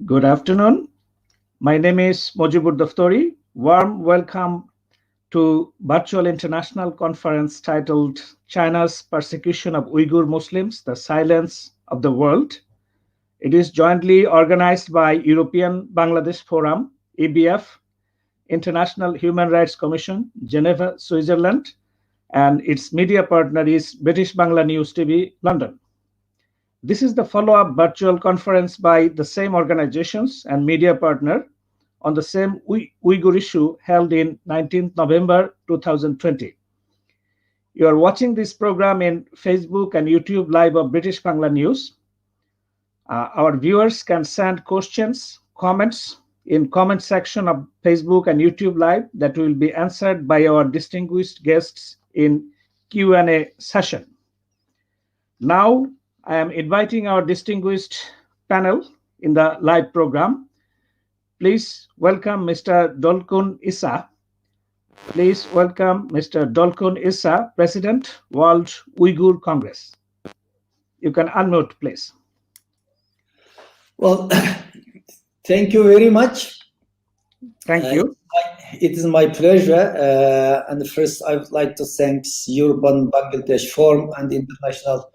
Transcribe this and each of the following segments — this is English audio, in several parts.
Good afternoon. My name is Mojibur Doftori. Warm welcome to virtual international conference titled China's Persecution of Uyghur Muslims, the Silence of the World. It is jointly organized by European Bangladesh Forum, EBF, International Human Rights Commission, Geneva, Switzerland, and its media partner is British Bangla News TV, London. This is the follow-up virtual conference by the same organizations and media partner on the same Uyghur issue held in 19th November 2020. You are watching this program in Facebook and YouTube Live of British Bangla News. Our viewers can send questions, comments in comment section of Facebook and YouTube Live that will be answered by our distinguished guests in Q&A session. Now, I am inviting our distinguished panel in the live program. Please welcome Mr. Dolkun Issa. Please welcome Mr. Dolkun Issa, President, World Uyghur Congress. You can unmute, please. Well, thank you very much. Thank you. It is my pleasure. And first, I would like to thank European Bangladesh Forum and International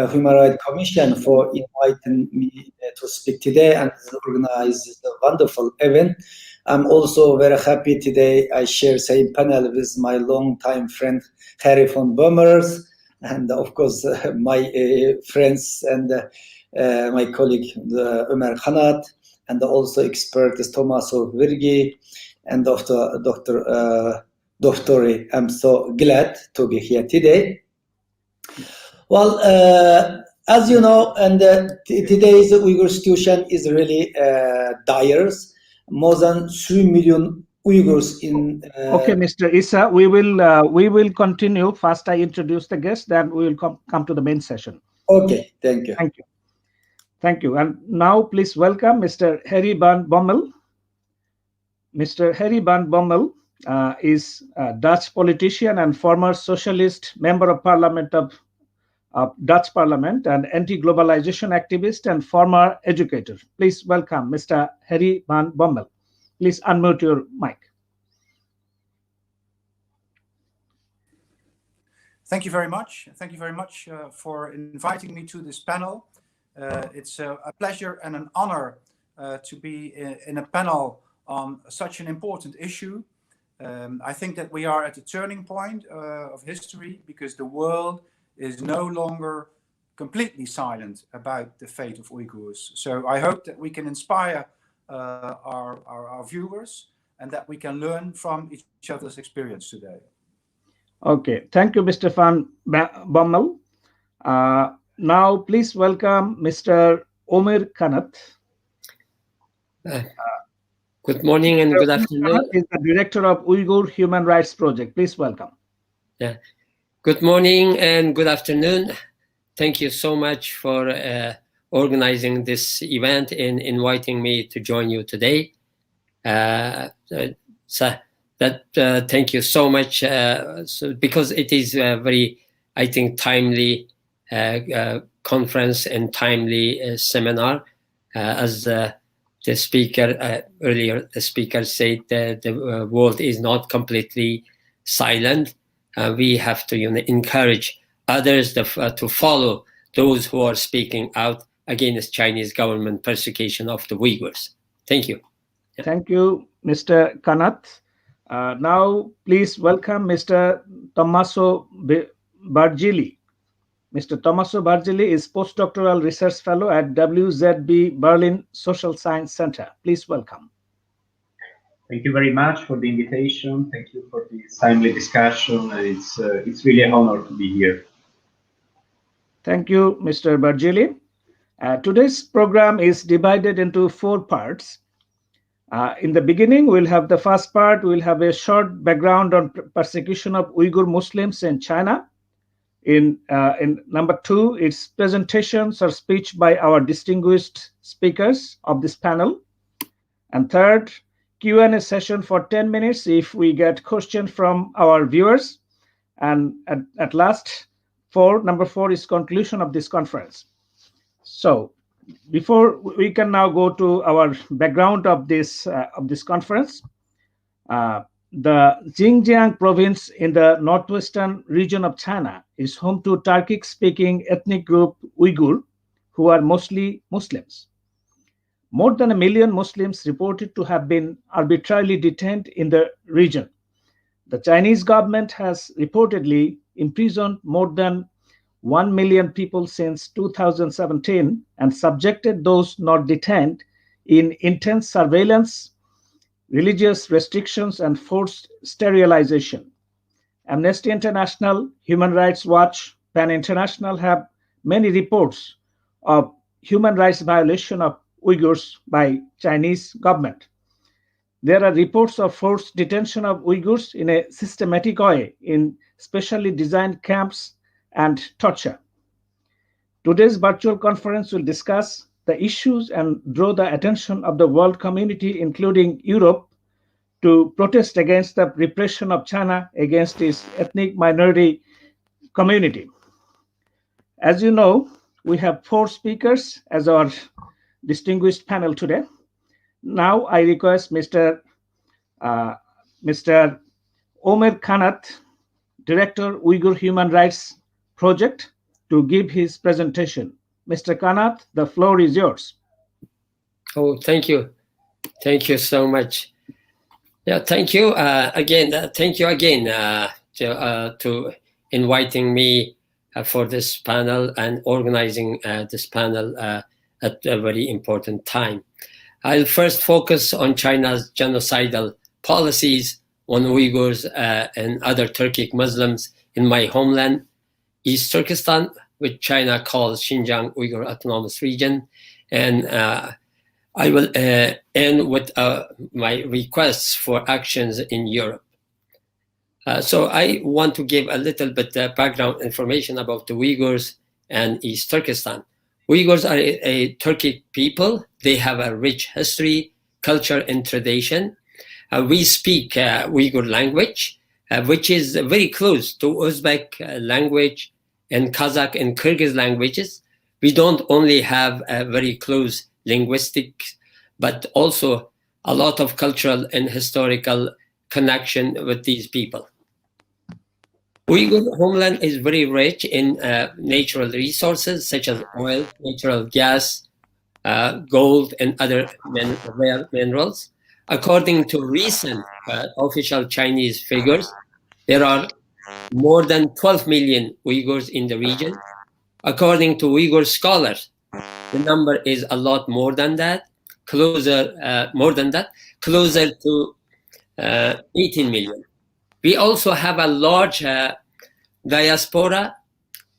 Human Rights Commission for inviting me to speak today and organize the wonderful event. I'm also very happy today. I share same panel with my longtime friend Harry von Bommel, and of course my friends and my colleague Omer Kanat, and also expert Tommaso, Virgili, and Dr. Doftori. I'm so glad to be here today. Well, as you know, and today's Uyghur situation is really dire. More than 3 million Uyghurs in. Okay, Mr. Issa, we will continue. First, I introduce the guest, then we will come to the main session. Okay, thank you. Thank you. Thank you. And now, please welcome Mr. Harry van Bommel. Mr. Harry van Bommel is a Dutch politician and former socialist member of Parliament of Dutch Parliament and anti-globalisation activist and former educator. Please welcome Mr. Harry van Bommel. Please unmute your mic. Thank you very much. Thank you very much for inviting me to this panel. It's a pleasure and an honor to be in a panel on such an important issue. I think that we are at a turning point of history because the world is no longer completely silent about the fate of Uyghurs. So I hope that we can inspire our viewers and that we can learn from each other's experience today. Okay, thank you, Mr. van Bommel. Now, please welcome Mr. Omer Kanat. Good morning and good afternoon. Kanat is the director of Uyghur Human Rights Project. Please welcome. Yeah. Good morning and good afternoon. Thank you so much for organizing this event and inviting me to join you today. Thank you so much because it is a very, I think, timely conference and timely seminar. As the speaker earlier, the speaker said that the world is not completely silent. We have to encourage others to follow those who are speaking out against Chinese government persecution of the Uyghurs. Thank you. Yeah. Thank you, Mr. Kanat. Now, please welcome Mr. Tommaso Virgili. Mr. Tommaso Virgili is Postdoctoral Research Fellow at WZB Berlin Social Science Center. Please welcome. Thank you very much for the invitation. Thank you for this timely discussion. It's really an honor to be here. Thank you, Mr. Virgili. Today's program is divided into 4 parts. In the beginning, we'll have the first part. We'll have a short background on persecution of Uyghur Muslims in China. In number 2, it's presentations or speech by our distinguished speakers of this panel. And third, Q&A session for 10 minutes if we get questions from our viewers. And at last, number 4 is conclusion of this conference. So Before we can now go to our background of this conference, the Xinjiang province in the northwestern region of China is home to Turkic-speaking ethnic group Uyghur, who are mostly Muslims. More than 1 million Muslims reported to have been arbitrarily detained in the region. The Chinese government has reportedly imprisoned more than 1 million people since 2017 and subjected those not detained in intense surveillance, religious restrictions, and forced sterilization. Amnesty International, Human Rights Watch, PAN International have many reports of human rights violation of Uyghurs by Chinese government. There are reports of forced detention of Uyghurs in a systematic way in specially designed camps and torture. Today's virtual conference will discuss the issues and draw the attention of the world community, including Europe, to protest against the repression of China against its ethnic minority community. As you know, we have 4 speakers as our distinguished panel today. Now I request Mr. Omer Kanat, Director, Uyghur Human Rights Project, to give his presentation. Mr. Kanat, the floor is yours. Oh, thank you. Thank you so much. Yeah, thank you again. Thank you again to inviting me for this panel and organizing this panel at a very important time. I'll first focus on China's genocidal policies on Uyghurs and other Turkic Muslims in my homeland, East Turkestan, which China calls Xinjiang Uyghur Autonomous Region. And I will end with my requests for actions in Europe. So I want to give a little bit background information about the Uyghurs and East Turkestan. Uyghurs are a Turkic people. They have a rich history, culture, and tradition. We speak Uyghur language, which is very close to Uzbek language and Kazakh and Kyrgyz languages. We don't only have a very close linguistics, but also a lot of cultural and historical connection with these people. Uyghur homeland is very rich in natural resources such as oil, natural gas, gold, and other rare minerals. According to recent official Chinese figures, there are more than 12 million Uyghurs in the region. According to Uyghur scholars, the number is a lot more than that, closer to 18 million. We also have a large diaspora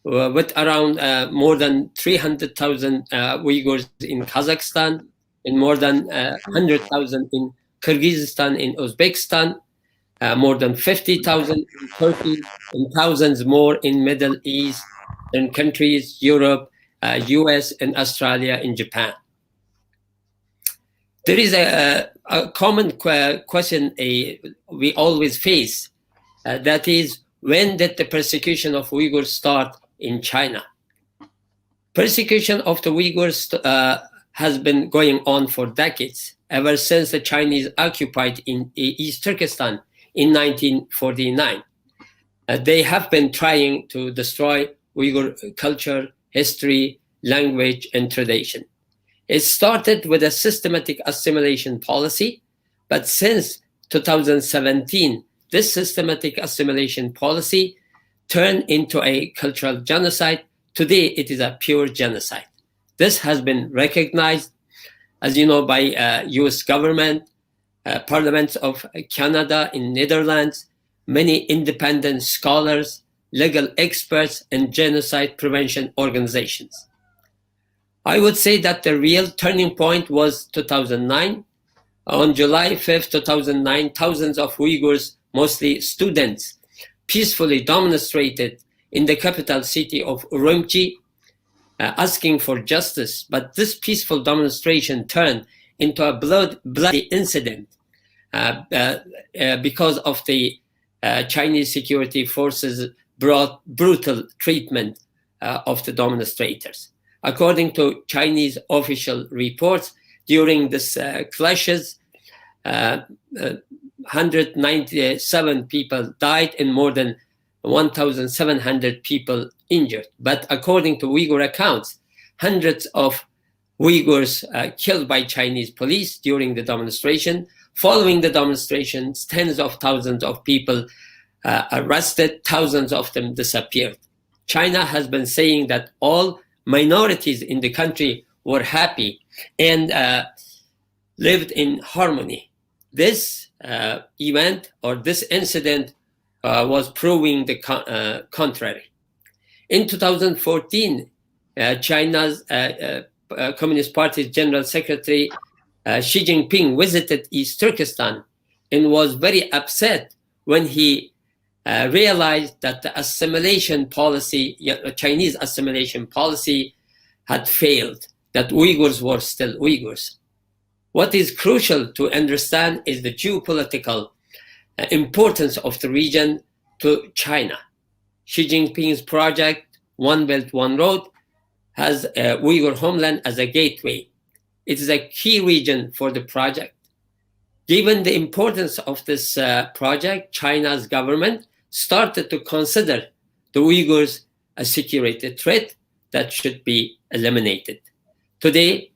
with around more than 300,000 Uyghurs in Kazakhstan and more than 100,000 in Kyrgyzstan, in Uzbekistan, more than 50,000 in Turkey, and thousands more in Middle East and countries, Europe, US, and Australia, and Japan. There is a common question we always face, that is, when did the persecution of Uyghurs start in China? Persecution of the Uyghurs has been going on for decades, ever since the Chinese occupied in East Turkestan in 1949. They have been trying to destroy Uyghur culture, history, language, and tradition. It started with a systematic assimilation policy, but since 2017, this systematic assimilation policy turned into a cultural genocide. Today, it is a pure genocide. This has been recognized, as you know, by US government, parliaments of Canada and Netherlands, many independent scholars, legal experts, and genocide prevention organizations. I would say that the real turning point was 2009. On July 5th, 2009, thousands of Uyghurs, mostly students, peacefully demonstrated in the capital city of Urumqi, asking for justice. But this peaceful demonstration turned into a bloody incident because of the Chinese security forces' brutal treatment of the demonstrators. According to Chinese official reports, during this clashes, 197 people died and more than 1,700 people injured. But according to Uyghur accounts, hundreds of Uyghurs killed by Chinese police during the demonstration. Following the demonstrations, tens of thousands of people arrested, thousands of them disappeared. China has been saying that all minorities in the country were happy and lived in harmony. This event or this incident was proving the contrary. In 2014, China's Communist Party's General Secretary Xi Jinping visited East Turkestan and was very upset when he realized that the assimilation policy, Chinese assimilation policy, had failed, that Uyghurs were still Uyghurs. What is crucial to understand is the geopolitical importance of the region to China. Xi Jinping's project, One Belt, One Road, has Uyghur homeland as a gateway. It is a key region for the project. Given the importance of this project, China's government started to consider the Uyghurs a security threat that should be eliminated. Today,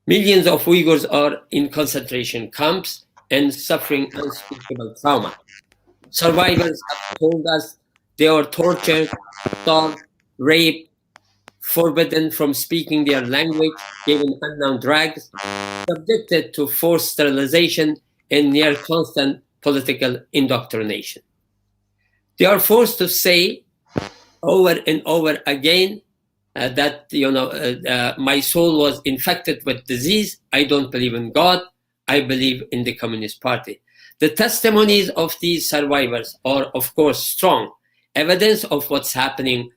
millions of Uyghurs are in concentration camps and suffering unspeakable trauma. Survivors have told us they are tortured, starved, raped, forbidden from speaking their language, given unknown drugs, subjected to forced sterilization and near constant political indoctrination. They are forced to say over and over again that my soul was infected with disease. I don't believe in God. I believe in the Communist Party. The testimonies of these survivors are, of course, strong evidence of what's happening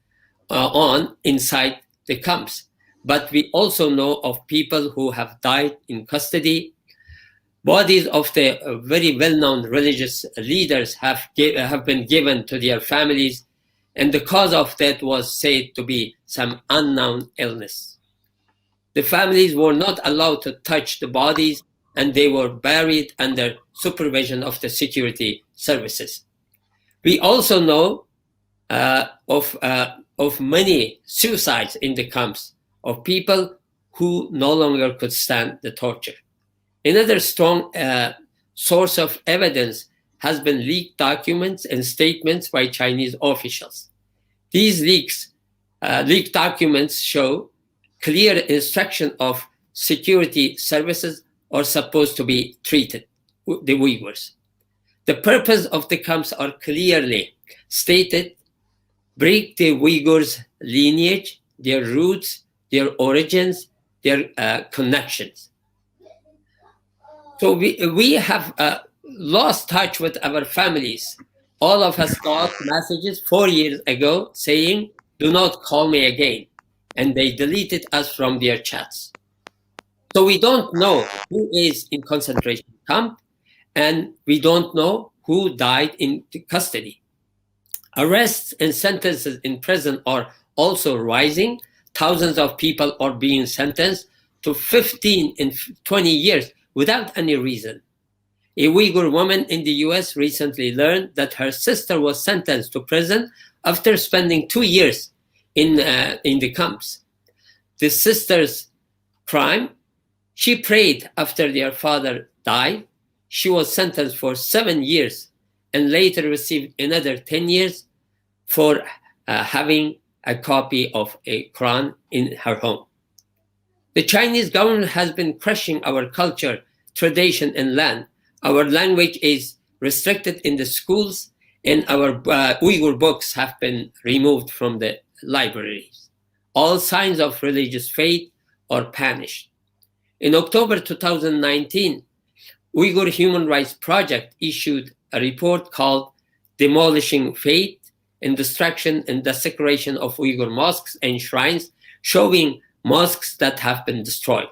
on inside the camps. But we also know of people who have died in custody. Bodies of the very well-known religious leaders have been given to their families, and the cause of death was said to be some unknown illness. The families were not allowed to touch the bodies, and they were buried under supervision of the security services. We also know of many suicides in the camps of people who no longer could stand the torture. Another strong source of evidence has been leaked documents and statements by Chinese officials. These leaked documents show clear instruction of security services are supposed to be treated, the Uyghurs. The purpose of the camps are clearly stated: break the Uyghurs' lineage, their roots, their origins, their connections. So we have lost touch with our families. All of us got messages 4 years ago saying, "Do not call me again." And they deleted us from their chats. So we don't know who is in concentration camp, and we don't know who died in custody. Arrests and sentences in prison are also rising. Thousands of people are being sentenced to 15 and 20 years without any reason. A Uyghur woman in the US recently learned that her sister was sentenced to prison after spending 2 years in the camps. The sister's crime: she prayed after their father died. She was sentenced for 7 years and later received another 10 years for having a copy of a Quran in her home. The Chinese government has been crushing our culture, tradition, and land. Our language is restricted in the schools, and our Uyghur books have been removed from the libraries. All signs of religious faith are punished. In October 2019, Uyghur Human Rights Project issued a report called Demolishing Faith and Destruction and Desecration of Uyghur Mosques and Shrines, showing mosques that have been destroyed.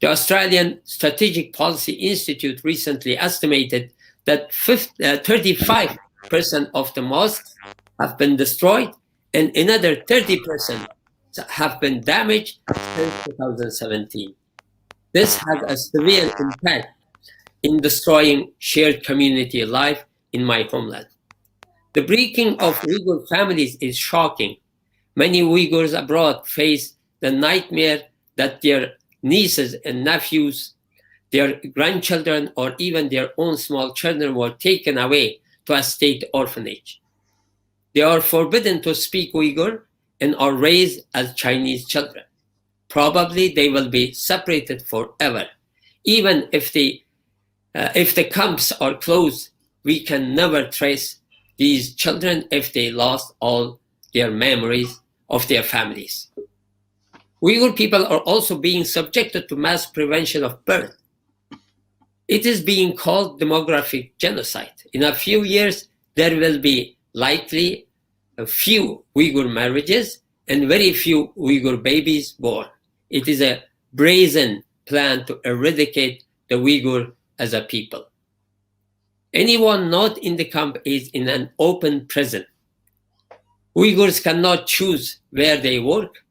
The Australian Strategic Policy Institute recently estimated that 35% of the mosques have been destroyed, and another 30% have been damaged since 2017. This has a severe impact in destroying shared community life in my homeland. The breaking of Uyghur families is shocking. Many Uyghurs abroad face the nightmare that their nieces and nephews, their grandchildren, or even their own small children were taken away to a state orphanage. They are forbidden to speak Uyghur and are raised as Chinese children. Probably they will be separated forever. Even if the camps are closed, we can never trace these children if they lost all their memories of their families. Uyghur people are also being subjected to mass prevention of birth. It is being called demographic genocide. In a few years, there will be likely a few Uyghur marriages and very few Uyghur babies born. It is a brazen plan to eradicate the Uyghur as a people. Anyone not in the camp is in an open prison. Uyghurs cannot choose where they work,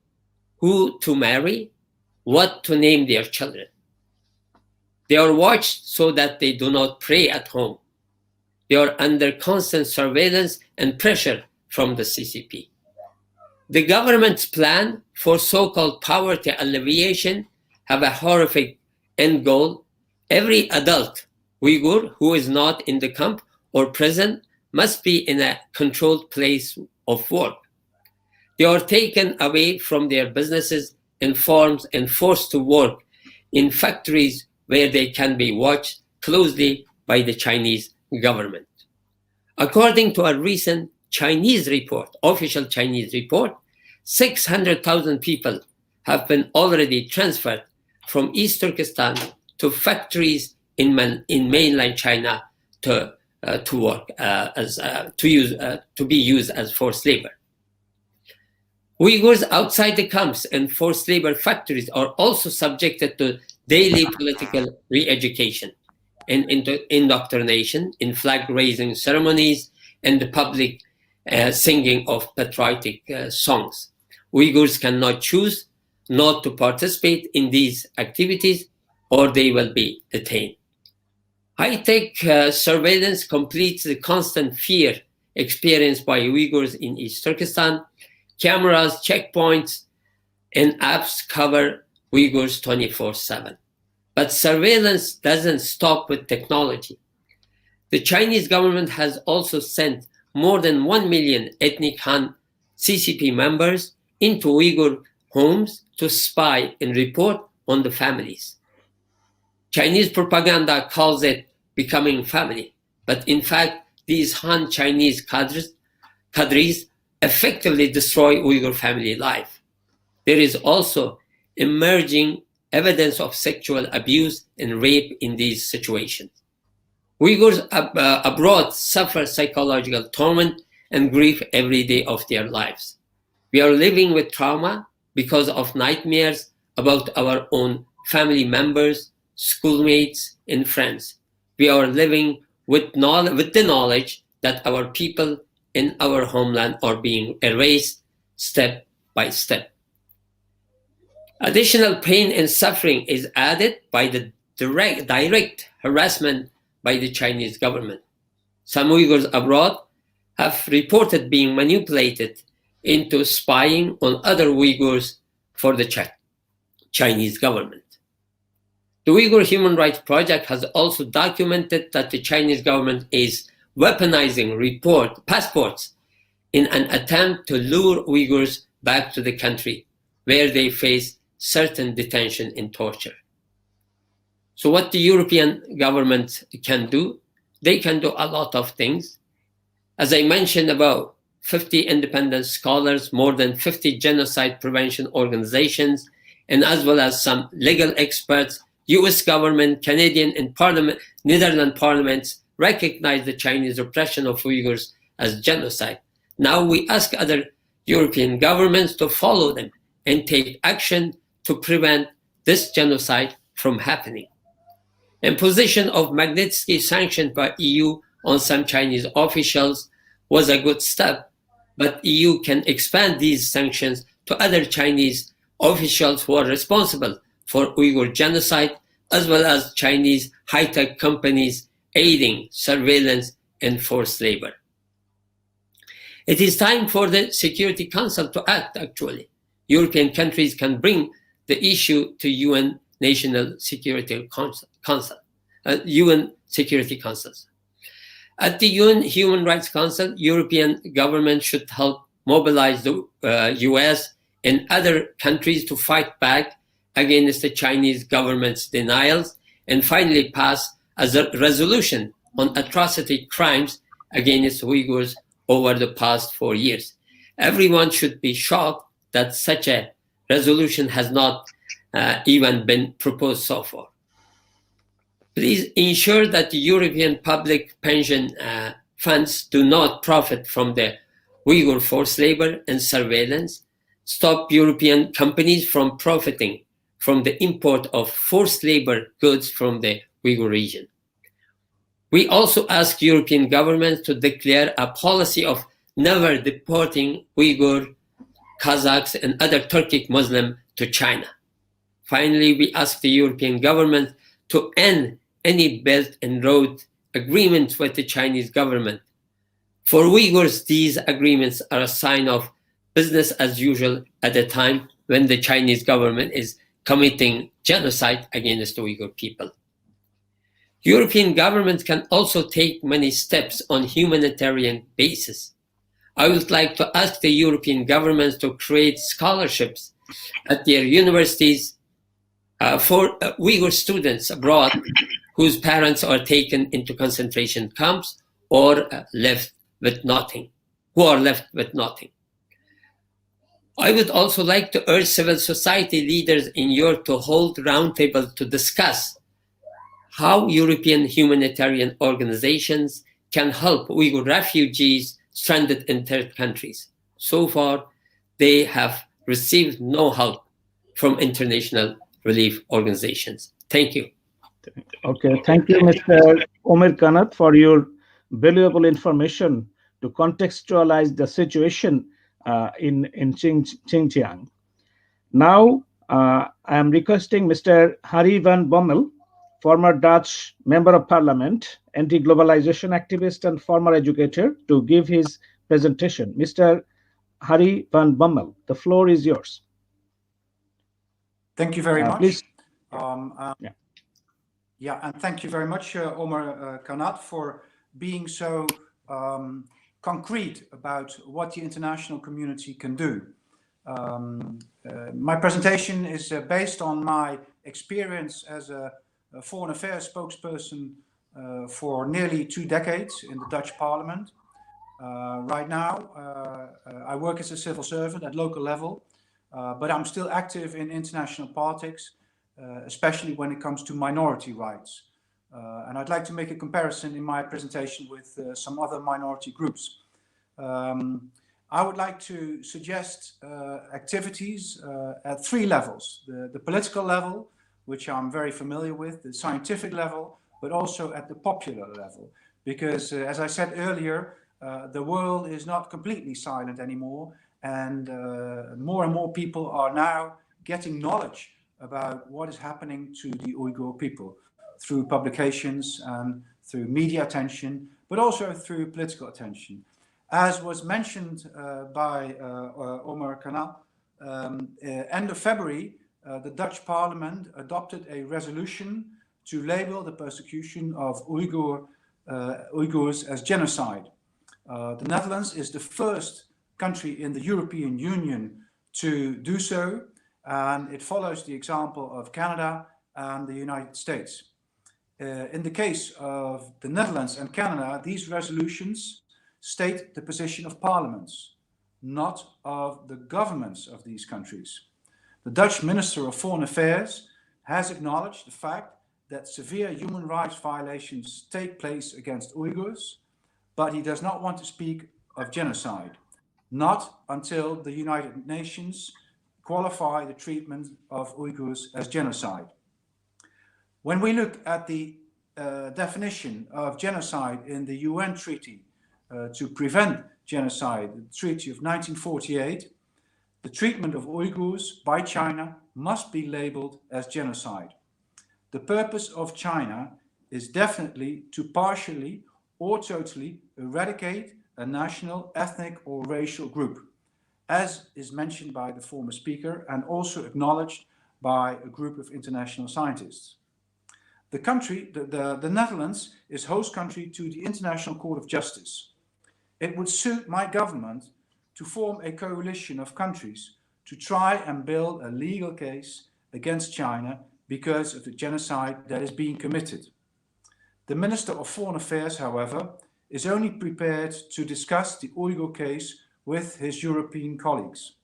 who to marry, what to name their children. They are watched so that they do not pray at home. They are under constant surveillance and pressure from the CCP. The government's plan for so-called poverty alleviation have a horrific end goal. Every adult Uyghur who is not in the camp or prison must be in a controlled place of work. They are taken away from their businesses and farms and forced to work in factories where they can be watched closely by the Chinese government. According to a recent Chinese report, official Chinese report, 600,000 people have been already transferred from East Turkestan to factories in mainland China to work to be used as forced labor. Uyghurs outside the camps and forced labor factories are also subjected to daily political re-education and indoctrination in flag-raising ceremonies and the public singing of patriotic songs. Uyghurs cannot choose not to participate in these activities or they will be detained. High-tech surveillance completes the constant fear experienced by Uyghurs in East Turkestan. Cameras, checkpoints, and apps cover Uyghurs 24/7. But surveillance doesn't stop with technology. The Chinese government has also sent more than 1 million ethnic Han CCP members into Uyghur homes to spy and report on the families. Chinese propaganda calls it becoming family, but in fact, these Han Chinese cadres effectively destroy Uyghur family life. There is also emerging evidence of sexual abuse and rape in these situations. Uyghurs abroad suffer psychological torment and grief every day of their lives. We are living with trauma because of nightmares about our own family members, schoolmates, and friends. We are living with the knowledge that our people in our homeland are being erased step by step. Additional pain and suffering is added by the direct harassment by the Chinese government. Some Uyghurs abroad have reported being manipulated into spying on other Uyghurs for the Chinese government. The Uyghur Human Rights Project has also documented that the Chinese government is weaponizing passports in an attempt to lure Uyghurs back to the country where they face certain detention and torture. So what the European government can do, they can do a lot of things. As I mentioned, about 50 independent scholars, more than 50 genocide prevention organizations, and as well as some legal experts, US government, Canadian and Netherlands parliaments recognize the Chinese repression of Uyghurs as genocide. Now we ask other European governments to follow them and take action to prevent this genocide from happening. Imposition of Magnitsky sanctions by EU on some Chinese officials was a good step, but EU can expand these sanctions to other Chinese officials who are responsible for Uyghur genocide, as well as Chinese high-tech companies aiding surveillance and forced labor. It is time for the Security Council to act, actually. European countries can bring the issue to UN National Security Council, UN Security Councils. At the UN Human Rights Council, European governments should help mobilize the US and other countries to fight back against the Chinese government's denials and finally pass a resolution on atrocity crimes against Uyghurs over the past 4 years. Everyone should be shocked that such a resolution has not even been proposed so far. Please ensure that the European public pension funds do not profit from the Uyghur forced labor and surveillance. Stop European companies from profiting from the import of forced labor goods from the Uyghur region. We also ask European governments to declare a policy of never deporting Uyghur, Kazakhs, and other Turkic Muslims to China. Finally, we ask the European government to end any Belt and Road agreements with the Chinese government. For Uyghurs, these agreements are a sign of business as usual at a time when the Chinese government is committing genocide against the Uyghur people. European governments can also take many steps on humanitarian basis. I would like to ask the European governments to create scholarships at their universities for Uyghur students abroad whose parents are taken into concentration camps or left with nothing, who are left with nothing. I would also like to urge civil society leaders in Europe to hold roundtables to discuss how European humanitarian organizations can help Uyghur refugees stranded in third countries. So far, they have received no help from international relief organizations. Thank you. Okay, thank you, Mr. Omer Kanat, for your valuable information to contextualize the situation in Xinjiang. Now, I am requesting Mr. Harry van Bommel, former Dutch Member of Parliament, anti-globalization activist and former educator, to give his presentation. Mr. Harry van Bommel, the floor is yours. Thank you very much. Please. Yeah, and thank you very much, Omer Kanat, for being so concrete about what the international community can do. My presentation is based on my experience as a foreign affairs spokesperson for nearly 2 decades in the Dutch Parliament. Right now, I work as a civil servant at local level, but I'm still active in international politics, especially when it comes to minority rights. And I'd like to make a comparison in my presentation with some other minority groups. I would like to suggest activities at 3 levels: the political level, which I'm very familiar with, the scientific level, but also at the popular level. Because as I said earlier, the world is not completely silent anymore, and more people are now getting knowledge about what is happening to the Uyghur people through publications and through media attention, but also through political attention. As was mentioned by Omer Kanat, end of February, the Dutch Parliament adopted a resolution to label the persecution of Uyghurs as genocide. The Netherlands is the first country in the European Union to do so, and it follows the example of Canada and the United States. In the case of the Netherlands and Canada, these resolutions state the position of parliaments, not of the governments of these countries. The Dutch Minister of Foreign Affairs has acknowledged the fact that severe human rights violations take place against Uyghurs, but he does not want to speak of genocide, not until the United Nations qualify the treatment of Uyghurs as genocide. When we look at the definition of genocide in the UN Treaty to prevent genocide, the Treaty of 1948, The treatment of Uyghurs by China must be labeled as genocide. The purpose of China is definitely to partially or totally eradicate a national, ethnic, or racial group, as is mentioned by the former speaker and also acknowledged by a group of international scientists. The country, the Netherlands, is host country to the International Court of Justice. It would suit my government to form a coalition of countries to try and build a legal case against China because of the genocide that is being committed. The Minister of Foreign Affairs, however, is only prepared to discuss the Uyghur case with his European colleagues.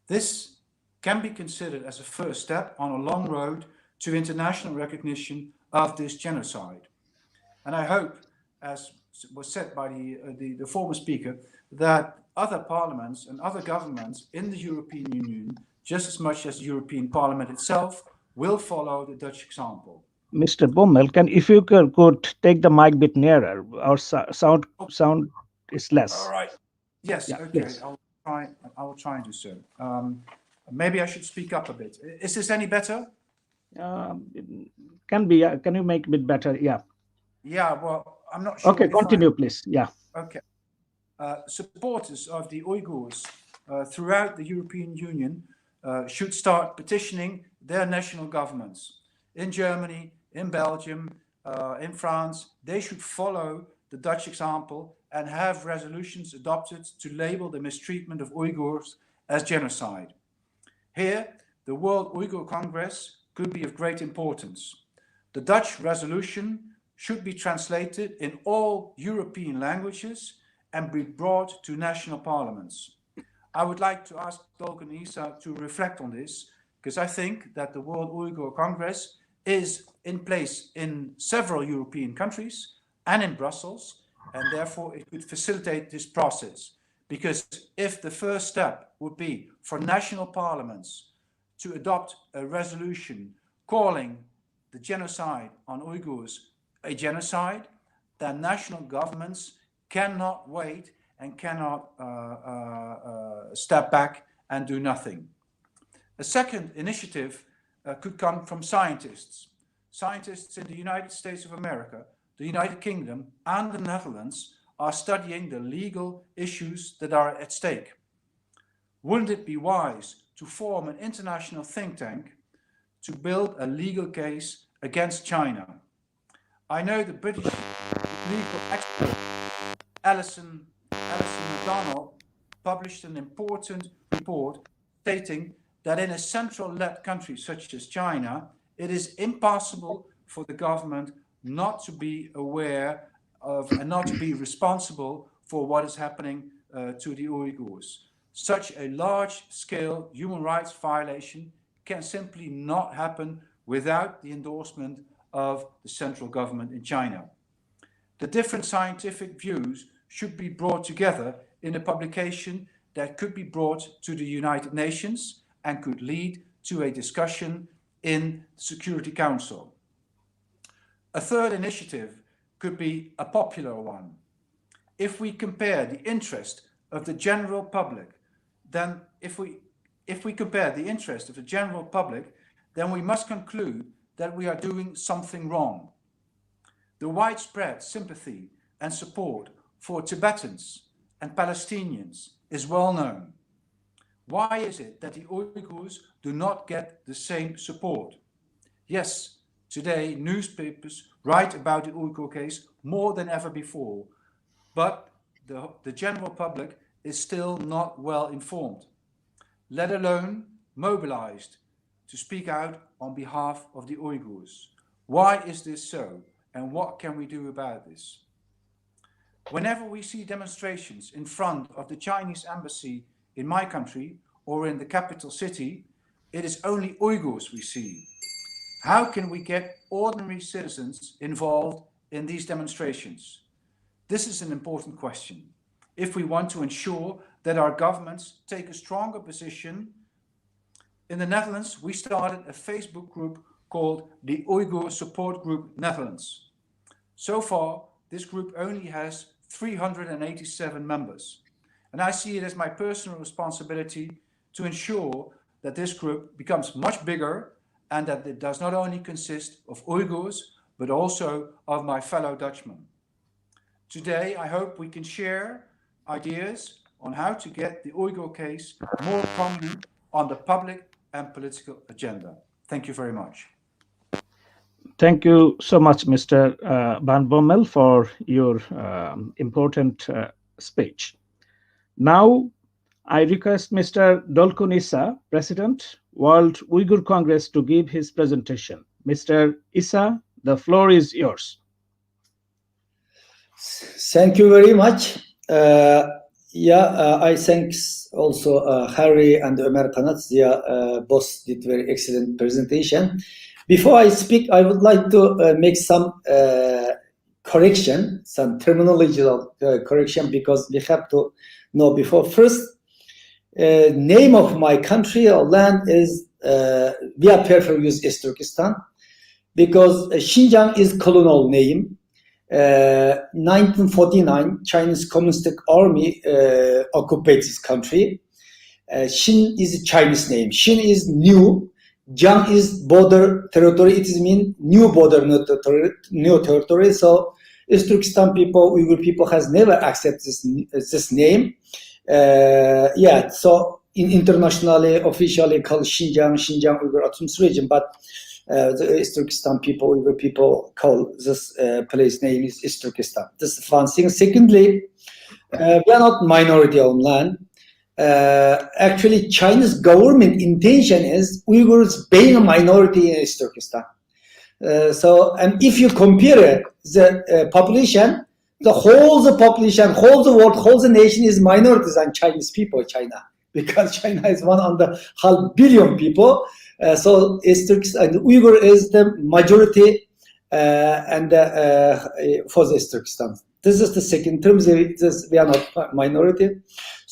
This can be considered as a first step on a long road to international recognition of this genocide. And I hope, as was said by the former speaker, that other parliaments and other governments in the European Union, just as much as the European Parliament itself, will follow the Dutch example. Mr. Bommel, if you could take the mic a bit nearer, our sound is less. All right. Yes. Yeah, okay. please. I will try and do so. Maybe I should speak up a bit. Is this any better? Can be. Can you make a bit better? Yeah. Yeah. Well, I'm not sure. Okay. Continue, please. Yeah. Okay. Supporters of the Uyghurs throughout the European Union should start petitioning their national governments in Germany, in Belgium, in France. They should follow the Dutch example and have resolutions adopted to label the mistreatment of Uyghurs as genocide. Here, the World Uyghur Congress could be of great importance. The Dutch resolution should be translated in all European languages and be brought to national parliaments. I would like to ask Dolkun to reflect on this, because I think that the World Uyghur Congress is in place in several European countries and in Brussels, and therefore it could facilitate this process. Because if the first step would be for national parliaments to adopt a resolution calling the genocide on Uyghurs a genocide, then national governments cannot wait and cannot step back and do nothing. A second initiative could come from scientists. Scientists in the United States of America, the United Kingdom, and the Netherlands are studying the legal issues that are at stake. Wouldn't it be wise to form an international think tank to build a legal case against China? I know the British legal expert Alison McDonnell published an important report stating that in a central-led country such as China, it is impossible for the government not to be aware of and not to be responsible for what is happening to the Uyghurs. Such a large-scale human rights violation can simply not happen without the endorsement of the central government in China. The different scientific views should be brought together in a publication that could be brought to the United Nations and could lead to a discussion in the Security Council. A third initiative could be a popular one. If we compare the interest of the general public, then if we compare the interest of the general public, then we must conclude that we are doing something wrong. The widespread sympathy and support for Tibetans and Palestinians is well known. Why is it that the Uyghurs do not get the same support? Yes, today newspapers write about the Uyghur case more than ever before, but the general public is still not well informed, let alone mobilized to speak out on behalf of the Uyghurs. Why is this so, and what can we do about this? Whenever we see demonstrations in front of the Chinese embassy in my country or in the capital city, it is only Uyghurs we see. How can we get ordinary citizens involved in these demonstrations? This is an important question. If we want to ensure that our governments take a stronger position, in the Netherlands, we started a Facebook group called the Uyghur Support Group Netherlands. So far, this group only has 387 members. And I see it as my personal responsibility to ensure that this group becomes much bigger and that it does not only consist of Uyghurs, but also of my fellow Dutchmen. Today, I hope we can share ideas on how to get the Uyghur case more prominent on the public and political agenda. Thank you very much. Thank you so much, Mr. Van Bommel, for your important speech. Now, I request Mr. Dolkun Issa, President, World Uyghur Congress, to give his presentation. Mr. Issa, the floor is yours. Thank you very much. I thank also Harry and Omer Kanat. They both did very excellent presentation. Before I speak, I would like to make some correction, some terminological correction, because we have to know before. First, name of my country or land is, we are prefer use East Turkestan, because Xinjiang is colonial name. 1949, Chinese Communist Army occupied this country. Xin is a Chinese name. Xin is new. Jiang is border territory. It is mean new border, new territory. So East Turkestan people, Uyghur people has never accepted this name. So internationally, officially called Xinjiang Uyghur Autonomous Region, but the East Turkestan people, Uyghur people call this place name is East Turkestan. This is one thing. Secondly, we are not minority on land. Actually, Chinese government intention is Uyghurs being a minority in East Turkestan. And if you compare the population, the whole population, whole the world, whole the nation is minorities and Chinese people, China, because China is 1.5 billion people. So East Turkestan, Uyghur is the majority for the East Turkestan. This is the second term. We are not minority.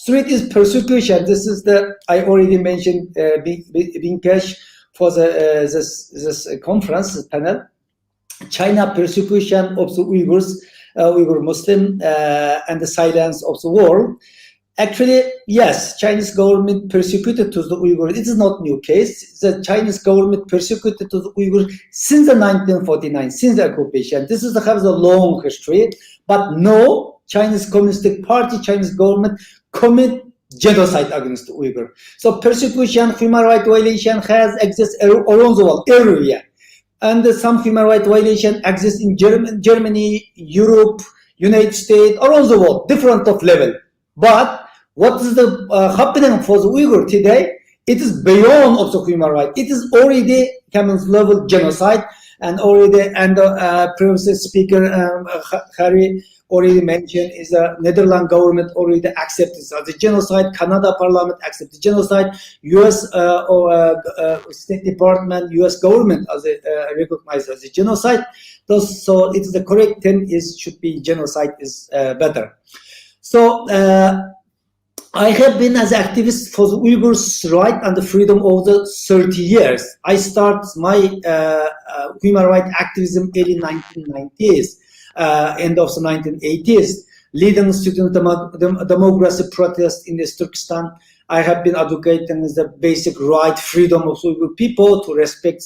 Third is persecution. This is the I already mentioned Binkesh for this conference, this panel. China persecution of the Uyghurs, Uyghur Muslim, and the silence of the world. Actually, yes, Chinese government persecuted to the Uyghur. It is not new case. The Chinese government persecuted to the Uyghur since the 1949, since the occupation. This is has a long history. But no, Chinese Communist Party, Chinese government commit genocide against the Uyghur. So persecution, human rights violation has exists around the world, everywhere. And some human rights violation exists in Germany, Europe, United States, around the world, different of level. But what is the happening for the Uyghur today? It is beyond of the human rights. It is already coming level genocide, and already, and previous speaker Harry already mentioned is the Netherlands government already accepted as a genocide. Canada Parliament accepted genocide. U.S. State Department, U.S. government as a recognized as a genocide. So it's the correct term is should be genocide is better. So I have been as an activist for the Uyghurs' right and the freedom over 30 years. I start my human rights activism early 1990s, end of the 1980s, leading student democracy protests in East Turkestan. I have been advocating the basic right, freedom of Uyghur people to respect,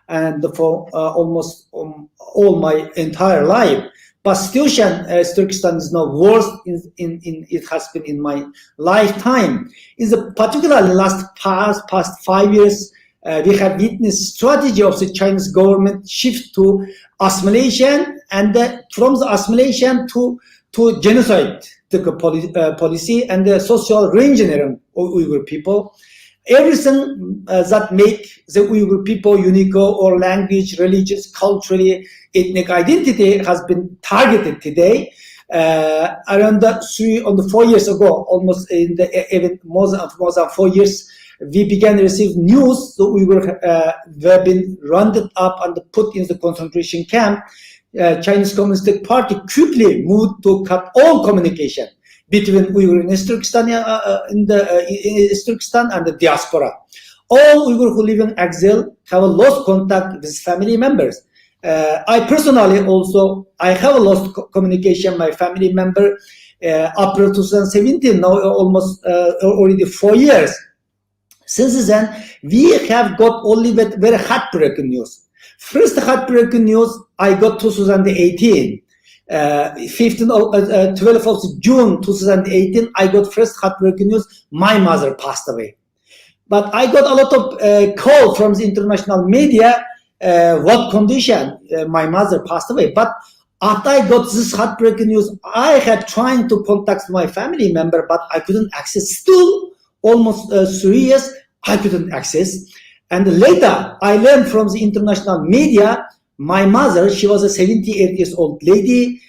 and for almost all my entire life. But situation Turkestan is now worse in it has been in my lifetime. Is particularly past 5 years we have witnessed strategy of the Chinese government shift to assimilation, and from the assimilation to genocide policy and the social reengineering of Uyghur people. Everything that make the Uyghur people unique or language, religious, culturally, ethnic identity has been targeted today. Around 4 years ago, almost in the even more than 4 years, we began to receive news the Uyghur were been rounded up and put in the concentration camp. Chinese Communist Party quickly moved to cut all communication between Uyghur in East Turkestan, East Turkestan and the diaspora. All Uyghur who live in exile have lost contact with family members. I personally also, I have lost communication with my family member April 2017, now almost already 4 years. Since then, we have got only with very heartbreaking news. First heartbreaking news I got 2018. 12th of June 2018, I got first heartbreaking news. My mother passed away. But I got a lot of call from the international media. What condition? My mother passed away. But after I got this heartbreaking news, I had trying to contact my family member, but I couldn't access. Still, almost 3 years, I couldn't access. And later, I learned from the international media, my mother, she was a 78 years old lady,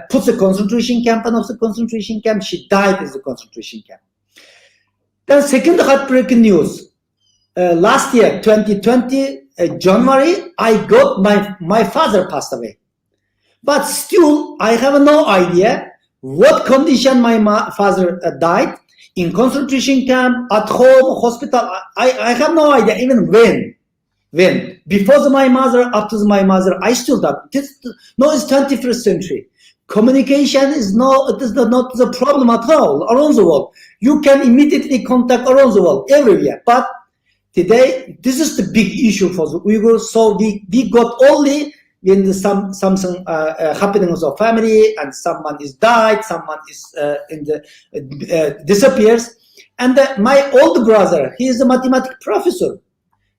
put the concentration camp, and of the concentration camp, she died in the concentration camp. Then second heartbreaking news, last year, 2020, January, I got my father passed away. But still, I have no idea what condition my father died, in concentration camp, at home, hospital. I have no idea even when. Before my mother, after my mother, I still don't. No, it's 21st century. Communication is not the problem at all around the world. You can immediately contact around the world, everywhere. But today, this is the big issue for the Uyghurs. So we got only when something happening with our family, and someone is died, someone is disappears. And my old brother, he is a mathematics professor.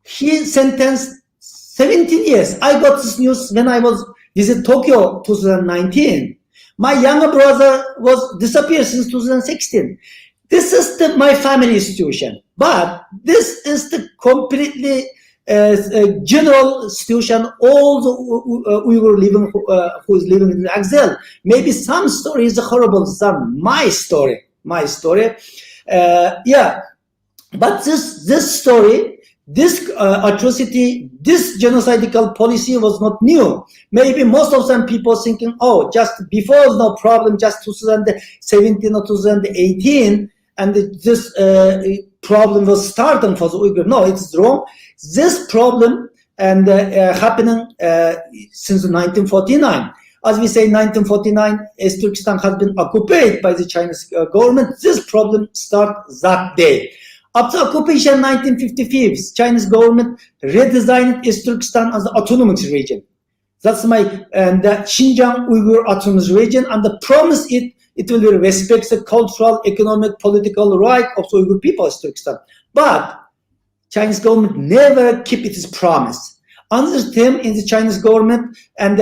He sentenced 17 years. I got this news when I was visit Tokyo 2019. My younger brother was disappeared since 2016. This is my family situation. But this is the completely general situation. All the Uyghur living who is living in exile. Maybe some story is horrible. Some my story. Yeah. But this story. This atrocity, this genocidal policy was not new. Maybe most of some people thinking, oh, just before no problem, just 2017 or 2018, and this problem was starting for the Uyghur. No, it's wrong. This problem and happening since 1949. As we say, 1949, East Turkestan has been occupied by the Chinese government. This problem starts that day. After occupation 1955, Chinese government redesigned East Turkestan as an autonomous region. That's and the Xinjiang Uyghur Autonomous Region, and the promise it will respect the cultural, economic, political right of the Uyghur people of East Turkestan. But Chinese government never keep its promise. Under them in the Chinese government, and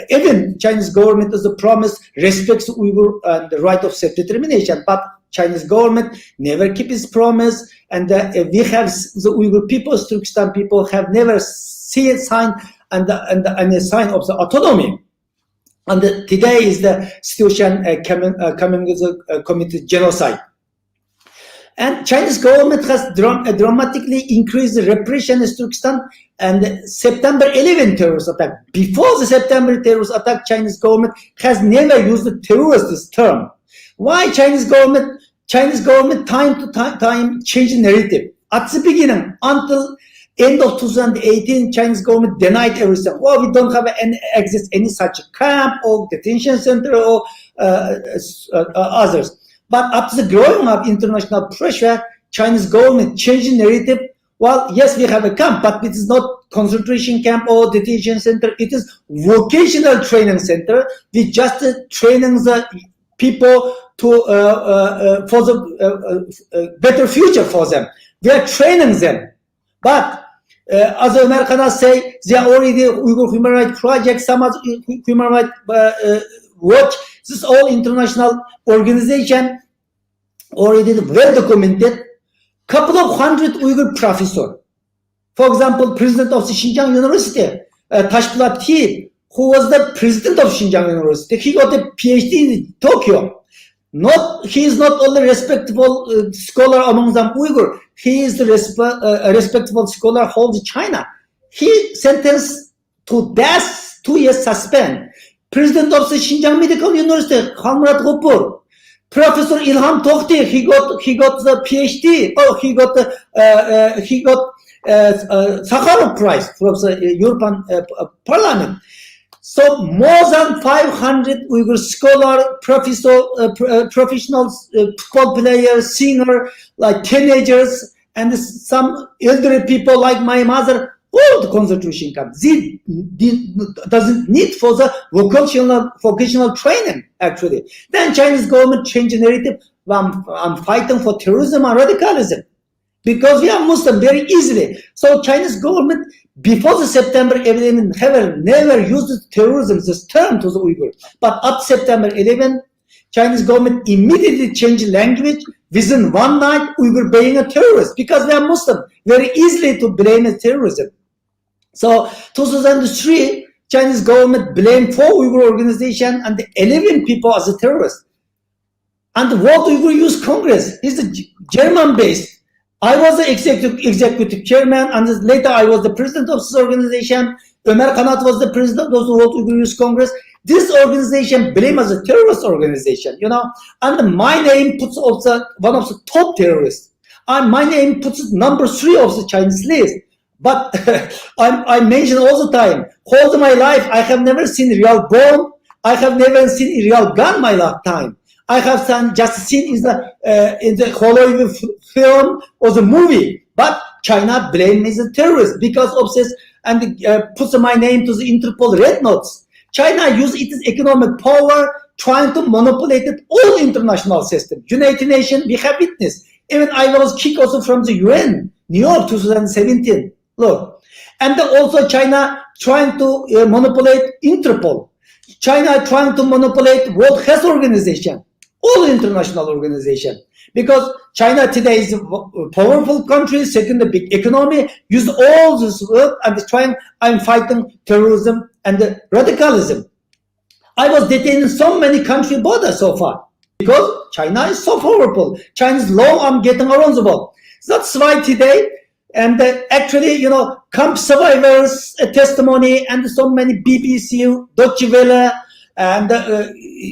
even Chinese government as a promise respects the Uyghur and the right of self-determination. But Chinese government never keep its promise, and we have the Uyghur people, Turkestan people have never seen a sign and a sign of the autonomy. And today is the situation coming with a committed genocide. And Chinese government has dramatically increased the repression in Turkestan, and September 11 terrorist attack. Before the September terrorist attack, Chinese government has never used the terrorist term. Why Chinese government time to time change the narrative? At the beginning, until end of 2018, Chinese government denied everything. Well, we don't have any such camp or detention center or others. But after the growing up international pressure, Chinese government changed the narrative. Well, yes, we have a camp, but it is not concentration camp or detention center. It is vocational training center. We just training the people to for the better future for them. We are training them. But as Omer Kanat say, they are already Uyghur Human Rights Project, some other Human Rights Watch. This is all international organization, already well documented. Couple of hundred Uyghur professors. For example, president of the Xinjiang University, Tashpula T, who was the president of Xinjiang University, he got a PhD in Tokyo. He is not only respectable scholar among them Uyghur, he is the respectable scholar holds China. He sentenced to death, 2 years suspend. President of the Xinjiang Medical University, Hamrat Gopur. Professor Ilham Tohti, he got the PhD. Oh, he got Sakharov Prize from the European Parliament. So more than 500 Uyghur scholar, professor, professionals, football players, singer, like teenagers, and some elderly people like my mother, all the concentration camps. They doesn't need for the vocational training, actually. Then Chinese government changed the narrative. I'm fighting for terrorism and radicalism, because we are Muslim very easily. So Chinese government, before the September 11, never used terrorism, this term, to the Uyghur. But up September 11, Chinese government immediately changed language. Within one night, Uyghur being a terrorist, because we are Muslim, very easily to blame as terrorism. So 2003, Chinese government blamed 4 Uyghur organizations and 11 people as a terrorist. And the World Uyghur Youth Congress is German-based. I was the executive chairman, and later I was the president of this organization. Omer Kanat was the president of the World Uyghur Youth Congress. This organization blamed as a terrorist organization, and my name puts also one of the top terrorists. And my name puts number 3 of the Chinese list. But I mention all the time, all my life, I have never seen a real bomb. I have never seen a real gun in my lifetime. I have just seen in the Hollywood film or the movie. But China blamed me as a terrorist because of this, and puts my name to the Interpol red notes. China used its economic power trying to monopolize all international system. United Nations, we have witnessed. Even I was kicked also from the UN, New York, 2017. Look, and also China trying to monopolize Interpol. China trying to monopolize World Health Organization, all international organization. Because China today is a powerful country, second the big economy, use all this work and I'm fighting terrorism and radicalism. I was detained in so many country borders so far because China is so powerful. China's law I'm getting around the world. That's why today, and actually, camp survivors testimony and so many BBC, Deutsche Welle, and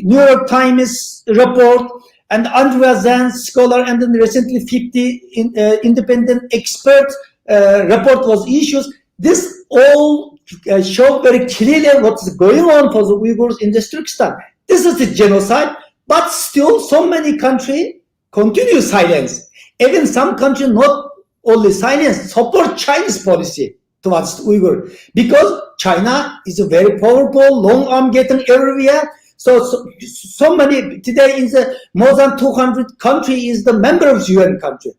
New York Times report, and Andrea Zan's scholar, and then recently 50 independent expert report was issued. This all show very clearly what's going on for the Uyghurs in the Turkestan. This is the genocide, but still so many countries continue silence. Even some countries not only silence, support Chinese policy towards the Uyghur, because China is a very powerful, long arm getting everywhere. So many today in the more than 200 countries is the member of UN country.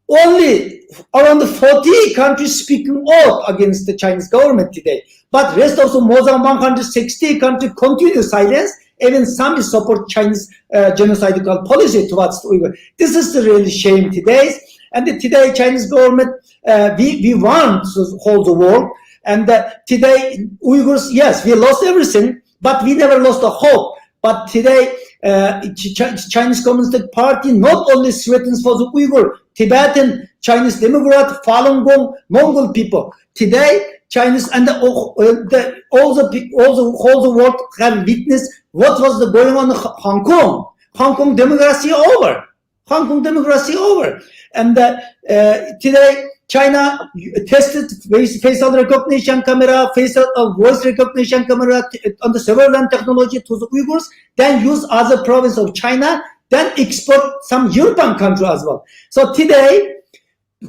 Only around 40 countries speaking out against the Chinese government today. But rest also more than 160 countries continue silence. Even some support Chinese genocidal policy towards the Uyghur. This is the really shame today. And today Chinese government, we want to hold the world. And today Uyghurs, yes, we lost everything, but we never lost the hope. But today, Chinese Communist Party not only threatens for the Uyghur, Tibetan, Chinese Democrat, Falun Gong, Mongol people. Today, Chinese and all the whole world have witnessed what was going on in Hong Kong. Hong Kong democracy over. Hong Kong democracy over. And today, China tested facial recognition camera, voice recognition camera on the surveillance technology to the Uyghurs, then use other province of China, then export some European country as well. So today,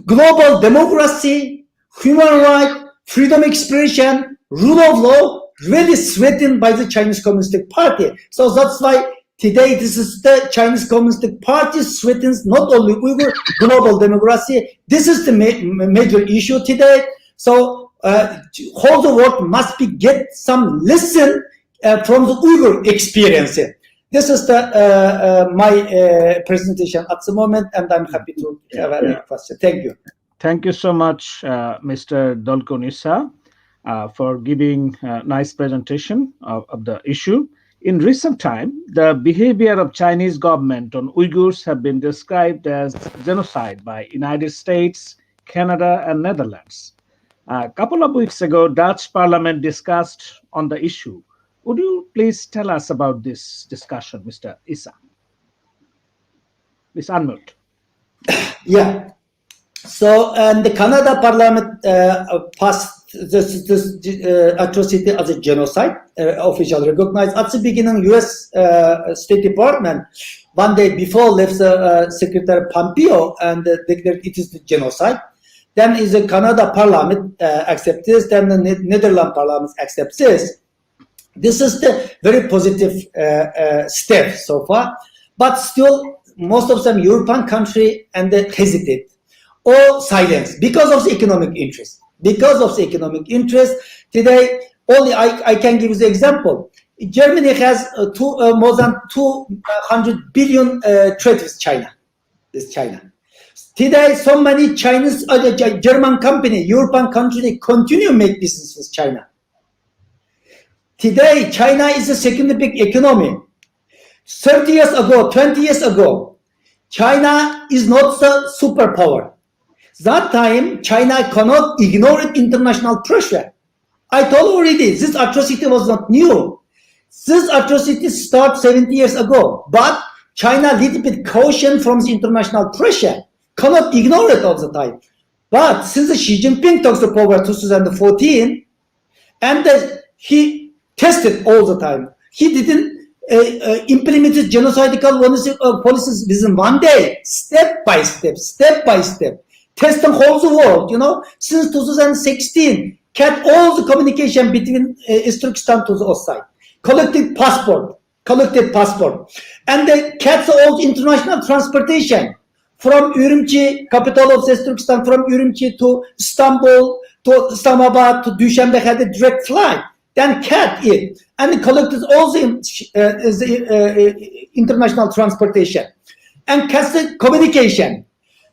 global democracy, human rights, freedom of expression, rule of law, really threatened by the Chinese Communist Party. So that's why today, this is the Chinese Communist Party threatens not only Uyghur, global democracy. This is the major issue today. So, whole the world must get some lesson from the Uyghur experience. This is the my presentation at the moment, and I'm happy to have any question. Thank you. Thank you so much, Mr. Dolkun Issa, for giving a nice presentation of the issue. In recent time, the behavior of Chinese government on Uyghurs have been described as genocide by United States, Canada, and Netherlands. A couple of weeks ago, Dutch Parliament discussed on the issue. Would you please tell us about this discussion, Mr. Issa? Please unmute. Yeah. So, and the Canada Parliament passed this atrocity as a genocide, officially recognized. At the beginning, U.S. State Department, one day before, left Secretary Pompeo and declared it is the genocide. Then is the Canada Parliament accepts this. Then the Netherlands Parliament accepts this. This is the very positive step so far. But still, most of some European country and they hesitate or silence because of the economic interest. Because of the economic interest, today only I can give you the example. Germany has more than 200 billion trade with China. This China. Today, so many Chinese, German company, European country continue make business with China. Today, China is the second big economy. 30 years ago, 20 years ago, China is not the superpower. That time, China cannot ignore international pressure. I told already, this atrocity was not new. This atrocity started 70 years ago, but China a little bit caution from the international pressure, cannot ignore it all the time. But since Xi Jinping took the power 2014, and he tested all the time, he didn't implemented genocidal policies within one day, step by step, testing whole the world, you know, since 2016, kept all the communication between Turkestan to the outside, collected passport, and they kept all the international transportation from Ürümqi, capital of Turkestan, from Ürümqi to Istanbul, to Islamabad, to Dushanbe had a direct flight. Then kept it and collected all the international transportation and kept the communication.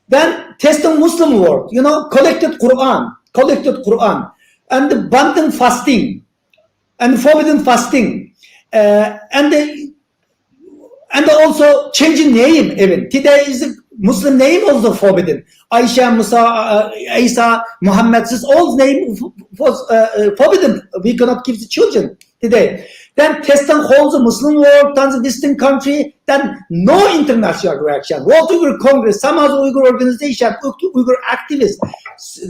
Then tested Muslim world, you know, collected Quran, and the banned fasting and forbidden fasting, and also changing name even. Today is a Muslim name also forbidden. Aisha, Musa, Isa, Muhammad, this all name was forbidden. We cannot give the children today. Then testing whole the Muslim world, then the distant country, then no international reaction. World Uyghur Congress, some other Uyghur organization, Uyghur activists,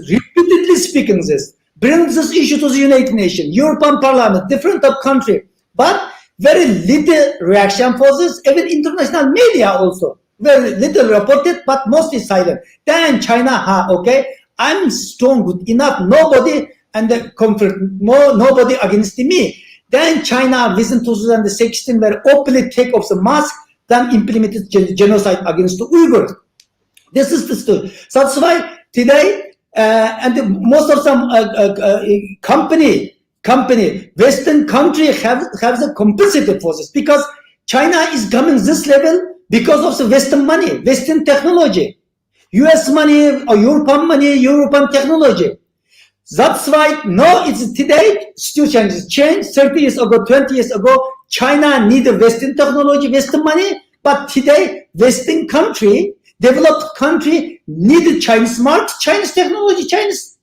repeatedly speaking this, brings this issue to the United Nations, European Parliament, different country, but very little reaction for this, even international media also. Very little reported, but mostly silent. Then China, okay, I'm strong, good enough, nobody and the comfort, nobody against me. Then China, within 2016, very openly take off the mask, then implemented genocide against the Uyghurs. This is the story. So that's why today, and most of some company, Western country have the competitive forces because China is coming this level because of the Western money, Western technology, US money or European money, European technology. That's why now it's today, situation has changed. 30 years ago, 20 years ago, China needed Western technology, Western money, but today, Western country, developed country needed Chinese market, Chinese technology, Chinese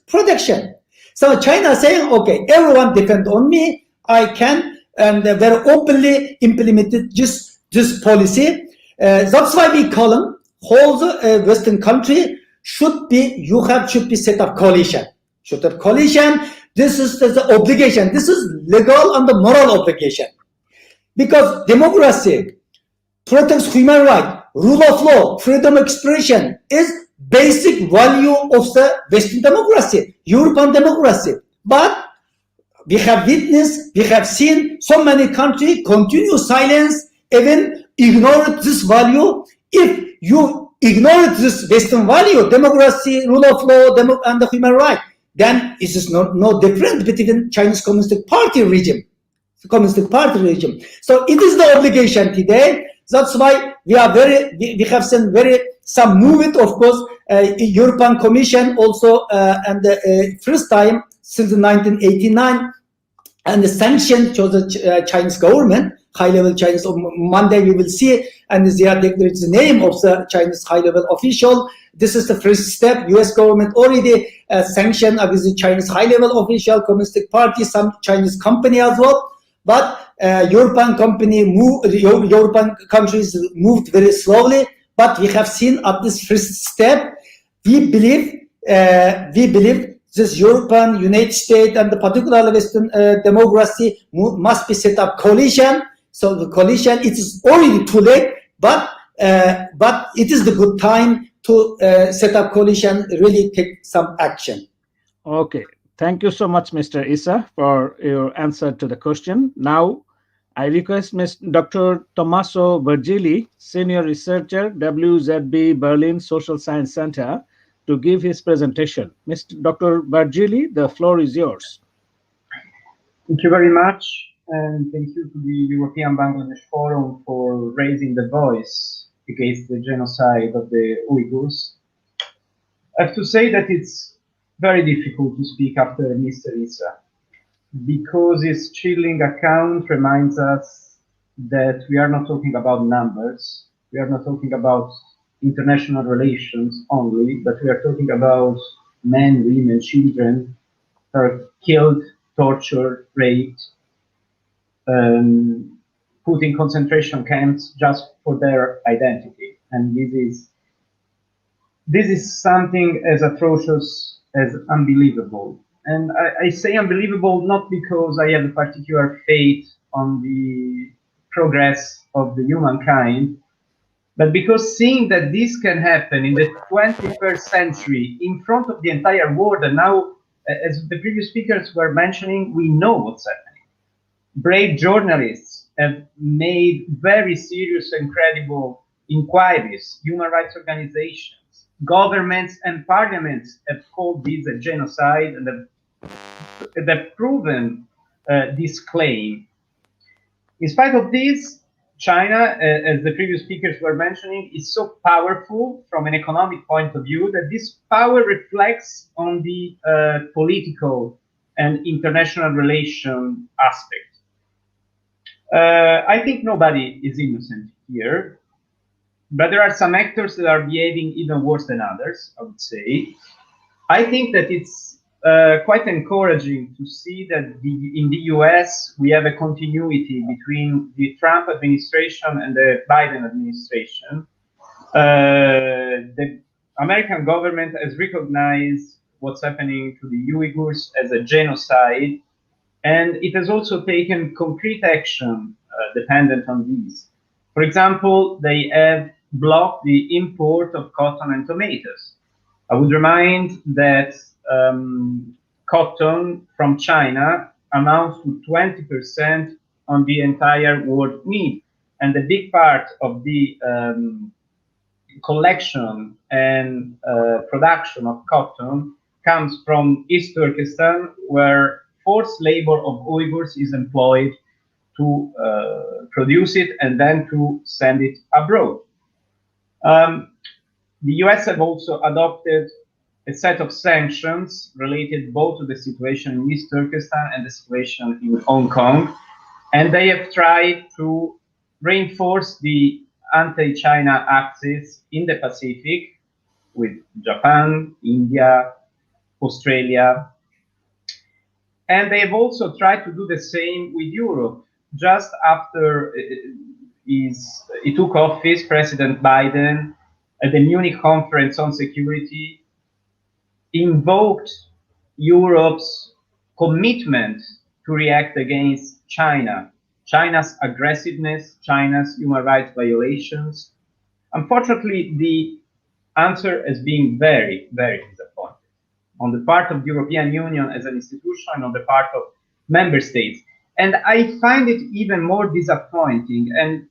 production. So China saying, okay, everyone depend on me, I can, and very openly implemented just this policy. That's why we call them whole the Western country should be set up coalition. This is the obligation. This is legal and the moral obligation. Because democracy protects human rights, rule of law, freedom of expression is basic value of the Western democracy, European democracy. But we have witnessed, we have seen so many countries continue silence, even ignore this value. If you ignore this Western value, democracy, rule of law, and the human right, then it is no different between Chinese Communist Party regime. So it is the obligation today. That's why we are we have seen some movement, of course, European Commission also, and the first time since 1989, and the sanction to the Chinese government, high-level Chinese. On Monday we will see, and there is the name of the Chinese high-level official. This is the first step. U.S. government already sanctioned against the Chinese high-level official, Communist Party, some Chinese company as well. But European countries moved very slowly. But we have seen at this first step, we believe this European, United States, and the particularly Western democracy must be set up coalition. So the coalition, it is already too late, but it is the good time to set up coalition, really take some action. Okay, thank you so much, Mr. Issa, for your answer to the question. Now, I request Dr. Tommaso Virgili, Senior Researcher, WZB Berlin Social Science Center, to give his presentation. Dr. Virgili, the floor is yours. Thank you very much, and thank you to the European Bangladesh Forum for raising the voice against the genocide of the Uyghurs. I have to say that it's very difficult to speak after Mr. Issa, because his chilling account reminds us that we are not talking about numbers, we are not talking about international relations only, but we are talking about men, women, children who are killed, tortured, raped, put in concentration camps just for their identity. And this is something as atrocious as unbelievable. And I say unbelievable not because I have a particular faith on the progress of the humankind, but because seeing that this can happen in the 21st century in front of the entire world, and now, as the previous speakers were mentioning, we know what's happening. Brave journalists have made very serious and credible inquiries, human rights organizations, governments and parliaments have called this a genocide, and they've proven this claim. In spite of this, China, as the previous speakers were mentioning, is so powerful from an economic point of view that this power reflects on the political and international relation aspect. I think nobody is innocent here, but there are some actors that are behaving even worse than others, I would say. I think that it's quite encouraging to see that in the US we have a continuity between the Trump administration and the Biden administration. The American government has recognized what's happening to the Uyghurs as a genocide, and it has also taken concrete action dependent on these. For example, they have blocked the import of cotton and tomatoes. I would remind that cotton from China amounts to 20% on the entire world need. And the big part of the collection and production of cotton comes from East Turkestan, where forced labor of Uyghurs is employed to produce it and then to send it abroad. The US have also adopted a set of sanctions related both to the situation in East Turkestan and the situation in Hong Kong. And they have tried to reinforce the anti-China axis in the Pacific with Japan, India, Australia. And they have also tried to do the same with Europe. Just after he took office, President Biden, at the Munich Conference on Security, invoked Europe's commitment to react against China, China's aggressiveness, China's human rights violations. Unfortunately, the answer has been very, very disappointing on the part of the European Union as an institution and on the part of member states. And I find it even more disappointing and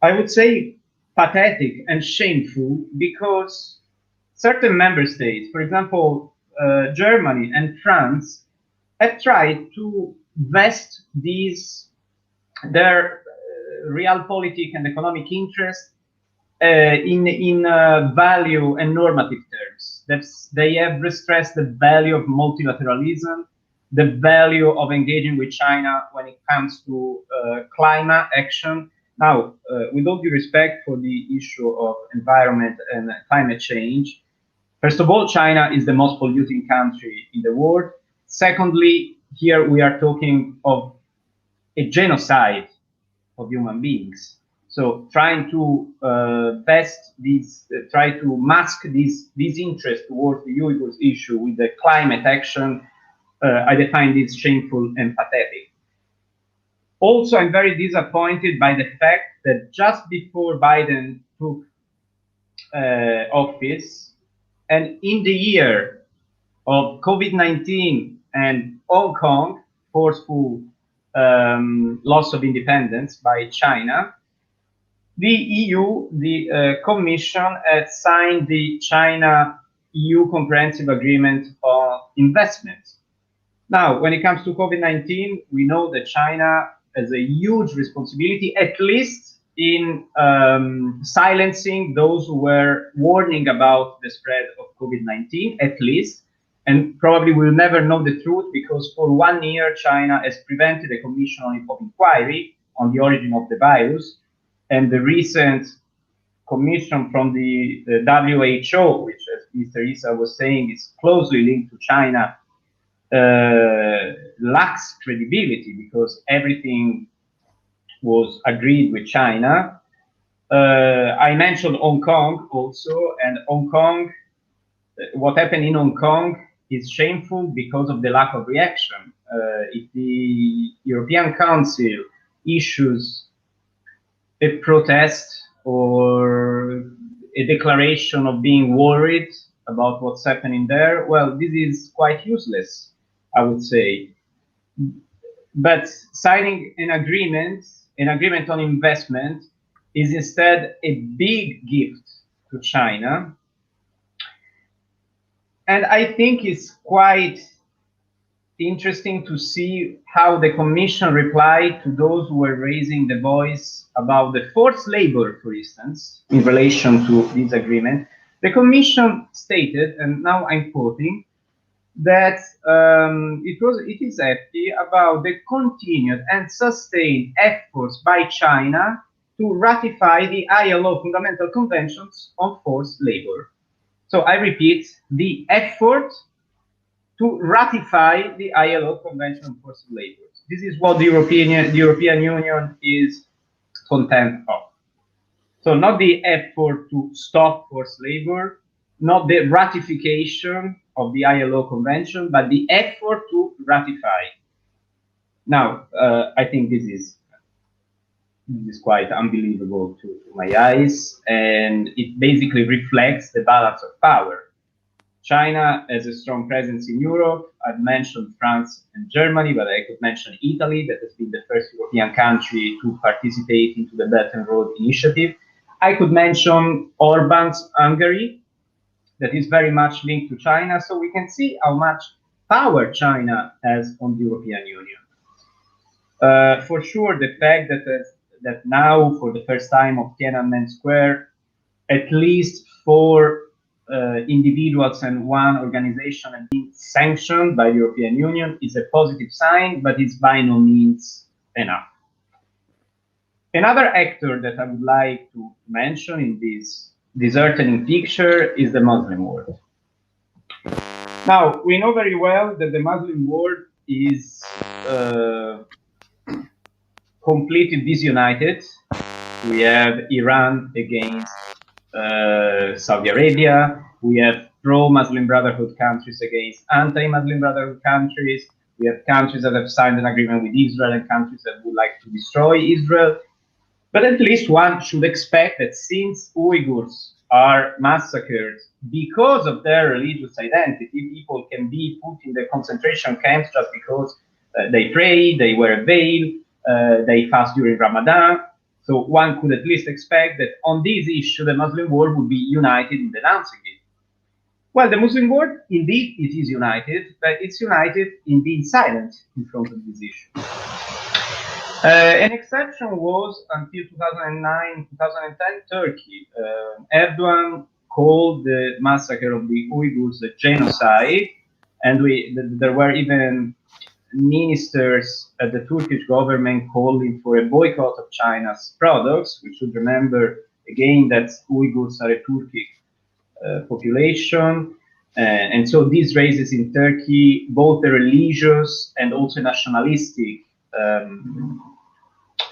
I would say pathetic and shameful because certain member states, for example, Germany and France, have tried to vest their realpolitik and economic interests in value and normative terms. They have stressed the value of multilateralism, the value of engaging with China when it comes to climate action. Now, with all due respect for the issue of environment and climate change, first of all, China is the most polluting country in the world. Secondly, here we are talking of a genocide of human beings. So trying to try to mask this interest towards the Uyghurs issue with the climate action, I define this shameful and pathetic. Also, I'm very disappointed by the fact that just before Biden took office, and in the year of COVID-19 and Hong Kong, forceful loss of independence by China, the EU, the Commission, had signed the China-EU Comprehensive Agreement on Investment. Now, when it comes to COVID-19, we know that China has a huge responsibility, at least in silencing those who were warning about the spread of COVID-19, at least. And probably we'll never know the truth, because for 1 year, China has prevented a commission of inquiry on the origin of the virus. And the recent commission from the WHO, which, as Mr. Issa was saying, is closely linked to China, lacks credibility, because everything was agreed with China. I mentioned Hong Kong also, and Hong Kong, what happened in Hong Kong is shameful because of the lack of reaction. If the European Council issues a protest or a declaration of being worried about what's happening there, well, this is quite useless, I would say. But signing an agreement on investment, is instead a big gift to China. And I think it's quite interesting to see how the Commission replied to those who were raising the voice about the forced labor, for instance, in relation to this agreement. The Commission stated, and now I'm quoting, that it is happy about the continued and sustained efforts by China to ratify the ILO Fundamental Conventions on Forced Labor. So I repeat, the effort to ratify the ILO Convention on Forced Labor. This is what the European Union is content of. So not the effort to stop forced labor, not the ratification of the ILO Convention, but the effort to ratify. Now, I think this is quite unbelievable to my eyes, and it basically reflects the balance of power. China has a strong presence in Europe. I've mentioned France and Germany, but I could mention Italy, that has been the first European country to participate into the Belt and Road Initiative. I could mention Orban's Hungary, that is very much linked to China. So we can see how much power China has on the European Union. For sure, the fact that now, for the first time of Tiananmen Square, at least 4 individuals and 1 organization have been sanctioned by the European Union is a positive sign, but it's by no means enough. Another actor that I would like to mention in this disheartening picture is the Muslim world. Now, we know very well that the Muslim world is completely disunited. We have Iran against Saudi Arabia. We have pro-Muslim Brotherhood countries against anti-Muslim Brotherhood countries. We have countries that have signed an agreement with Israel and countries that would like to destroy Israel. But at least one should expect that since Uyghurs are massacred because of their religious identity, people can be put in the concentration camps just because they pray, they wear a veil, they fast during Ramadan. So one could at least expect that on this issue, the Muslim world would be united in denouncing it. Well, the Muslim world, indeed, it is united, but it's united in being silent in front of this issue. An exception was, until 2009, 2010, Turkey. Erdogan called the massacre of the Uyghurs a genocide, and there were even ministers at the Turkish government calling for a boycott of China's products. We should remember again that Uyghurs are a Turkic population, and so this raises in Turkey both the religious and also nationalistic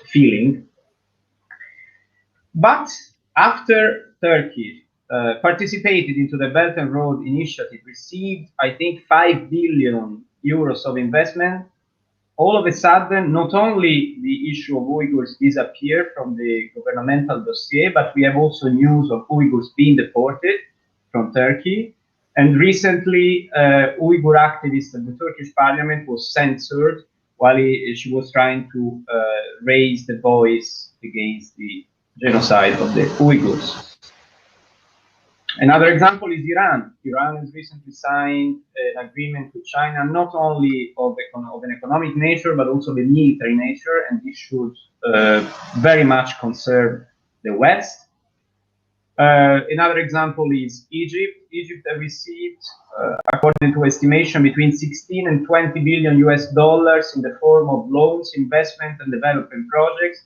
feeling. But after Turkey participated into the Belt and Road Initiative, received, I think, 5 billion euros of investment, all of a sudden, not only the issue of Uyghurs disappeared from the governmental dossier, but we have also news of Uyghurs being deported from Turkey. And recently, Uyghur activist at the Turkish parliament was censored while she was trying to raise the voice against the genocide of the Uyghurs. Another example is Iran. Iran has recently signed an agreement with China, not only of an economic nature, but also the military nature, and this should very much concern the West. Another example is Egypt. Egypt received, according to estimation, between 16 and 20 billion US dollars in the form of loans, investment, and development projects.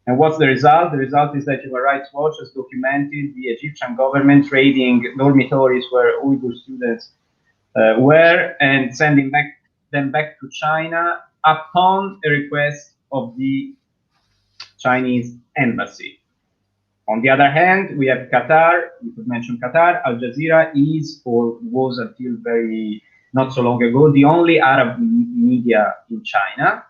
And what's the result? The result is that Human Rights Watch has documented the Egyptian government raiding dormitories where Uyghur students were and sending them back to China upon a request of the Chinese embassy. On the other hand, we have Qatar. You could mention Qatar. Al Jazeera is, or was until very not so long ago, the only Arab media in China.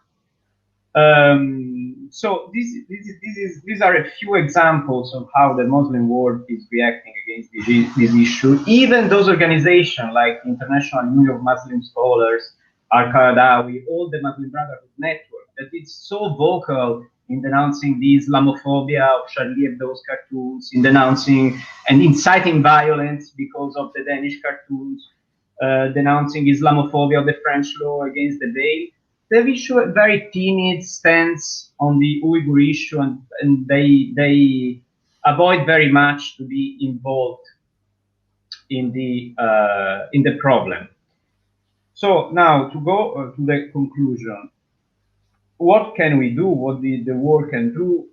So these are a few examples of how the Muslim world is reacting against this issue. Even those organizations like the International Union of Muslim Scholars, Al-Qaradawi, all the Muslim Brotherhood Network, that it's so vocal in denouncing the Islamophobia of Charlie Hebdo's cartoons, in denouncing and inciting violence because of the Danish cartoons, denouncing Islamophobia of the French law against the veil. They've issued a very timid stance on the Uyghur issue, and they avoid very much to be involved in the problem. So now to go to the conclusion, what can we do? What the world can do?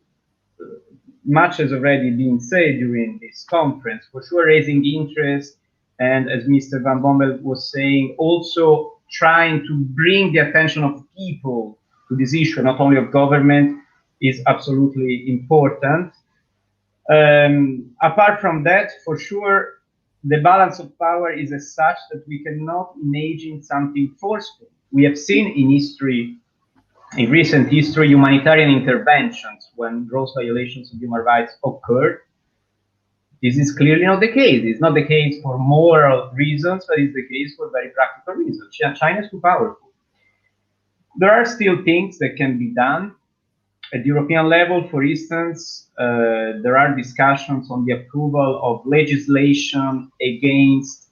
Much has already been said during this conference. For sure, raising interest, and as Mr. Van Bommel was saying, also trying to bring the attention of people to this issue, not only of government, is absolutely important. Apart from that, for sure, the balance of power is as such that we cannot imagine something forceful. We have seen in history, in recent history, humanitarian interventions when gross violations of human rights occurred. This is clearly not the case. It's not the case for moral reasons, but it's the case for very practical reasons. China is too powerful. There are still things that can be done. At the European level, for instance, there are discussions on the approval of legislation against